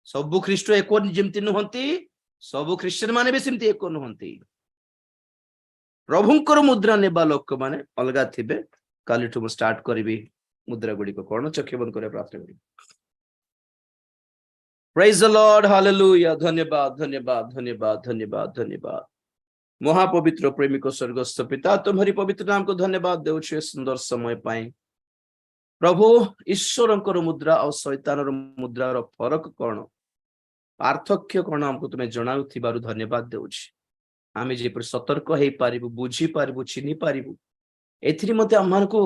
सब ख्रीष्ट एक जमती नुहंती सब क्रिश्चियन माने भी सेमती एक नुहंती प्रभुंकर मुद्रा नेबा लोक माने अलगा थिबे कालिठु स्टार्ट करिवि मुद्रा गुडी को कोन चक्षु बंद करे प्रार्थना करी प्रेज द लॉर्ड हालेलुया धन्यवाद धन्यवाद धन्यवाद धन्यवाद धन्यवाद महापवित्र प्रेमिक स्वर्गस्थ पिता तुम्हारी पवित्र नाम को धन्यवाद देउ छे सुंदर समय पाए प्रभु ईश्वरंकर मुद्रा और शैतानर मुद्रा रो फरक कोन पार्थक्य कोन हमको तुम्हें जणाउ थिबारु धन्यवाद देउ छी आमे जे पर सतर्क हे पारिबु बुझी पारिबु चिन्ही पारिबु एथिरि मते हमनको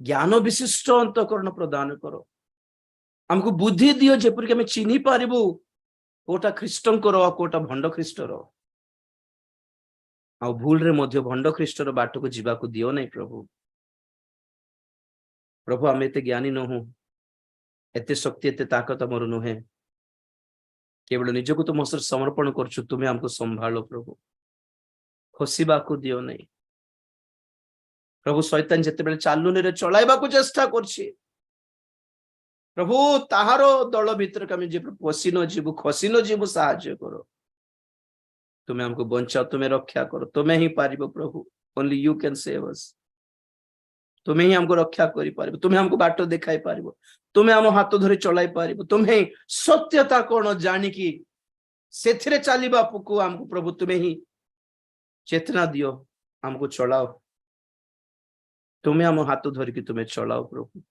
ज्ञान विशिष्ट अंतःकरण प्रदान करो हमको बुद्धि दियो जेपर कि हमें चिन्ही पारिबु कोटा ख्रीष्टंकर आ कोटा भंड ख्रीष्टर आ भूल रे मध्य भंड ख्रीष्टर बाट को जीवा को दियो नहीं प्रभु प्रभु आमे एते ज्ञानी न हो एते शक्ति एते ताकत हमर नुहे केवल निजको तुम सर समर्पण करछु तुम्हें हमको संभालो प्रभु खसिबा को दियो नहीं प्रभु शैतान जते बेले चालुनी रे चलाइबा को चेष्टा करछि प्रभु ताहारो दल भीतर कमी जे पसी न जीवु खसी न जीवु सहाय्य करो तुम्हें हमको बंचाओ तुम्हें रक्षा करो तुम्हें ही पारिबो प्रभु only you can save us तुम्हें ही हमको रक्षा करि पारिबो तुम्हें हमको बाट देखाई पारिबो तुम्हें हम हाथ धरि चलाई पारिबो तुम्हें सत्यता कोन जानि कि सेथिरे चालिबा पुको हमको प्रभु तुम्हें ही चेतना दियो हमको चलाओ तुम्हें हम हाथ धरिकी तुम्हें चलाओ प्रभु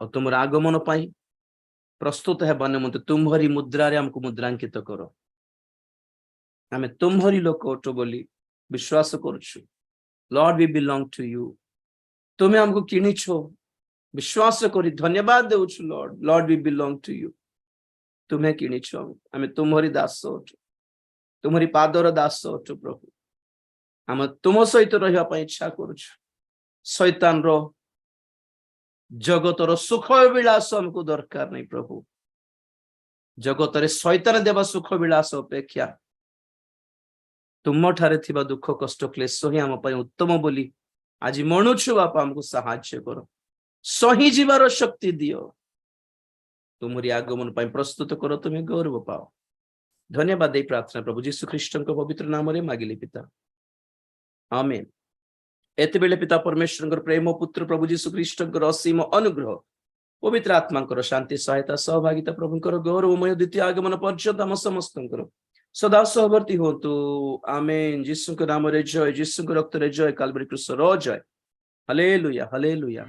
और तुम आगमन पाई प्रस्तुत है बने मत तुम्हारी मुद्रा रे हमको मुद्रांकित करो आमे तुम्हारी लोक ओटो बोली विश्वास करछु Lord we belong to you तुम्हें हमको किनिछो विश्वास करी धन्यवाद देउछु Lord Lord we belong to you तुम्हें किनिछो आमे तुम्हारी दास ओटो तुम्हारी पादर दास ओटो प्रभु आम तुम सहित रहिबा पई इच्छा करूछु शैतान रो जगतर सुख विलास हमको दरकार नहीं प्रभु जगत रे शैतान देवा सुख विलास अपेक्षा तुम ठारे थिबा दुख कष्ट क्लेश ही आम पई उत्तम बोली आज मनुछु बापा हमको सहाय्य करो सही जीवार शक्ति दियो तुम्हारी आगमन पई प्रस्तुत करो तुम्हें गौरव पाओ धन्यवाद दे प्रार्थना प्रभु यीशु ख्रीष्टन को पवित्र नाम रे मागिली पिता आमेन एते बेले पिता परमेश्वर प्रेम पुत्र प्रभु यीशु ख्रीष्टन असीम अनुग्रह पवित्र आत्मा शांति सहायता सहभागिता प्रभुंकर गौरवमय द्वितीय आगमन पर्यंत आम समस्त सदा सहवर्ती हो तो आमेन यीशु के नाम रे जय यीशु के रक्त रे जय कालवरी क्रूस रो जय हालेलुया हालेलुया।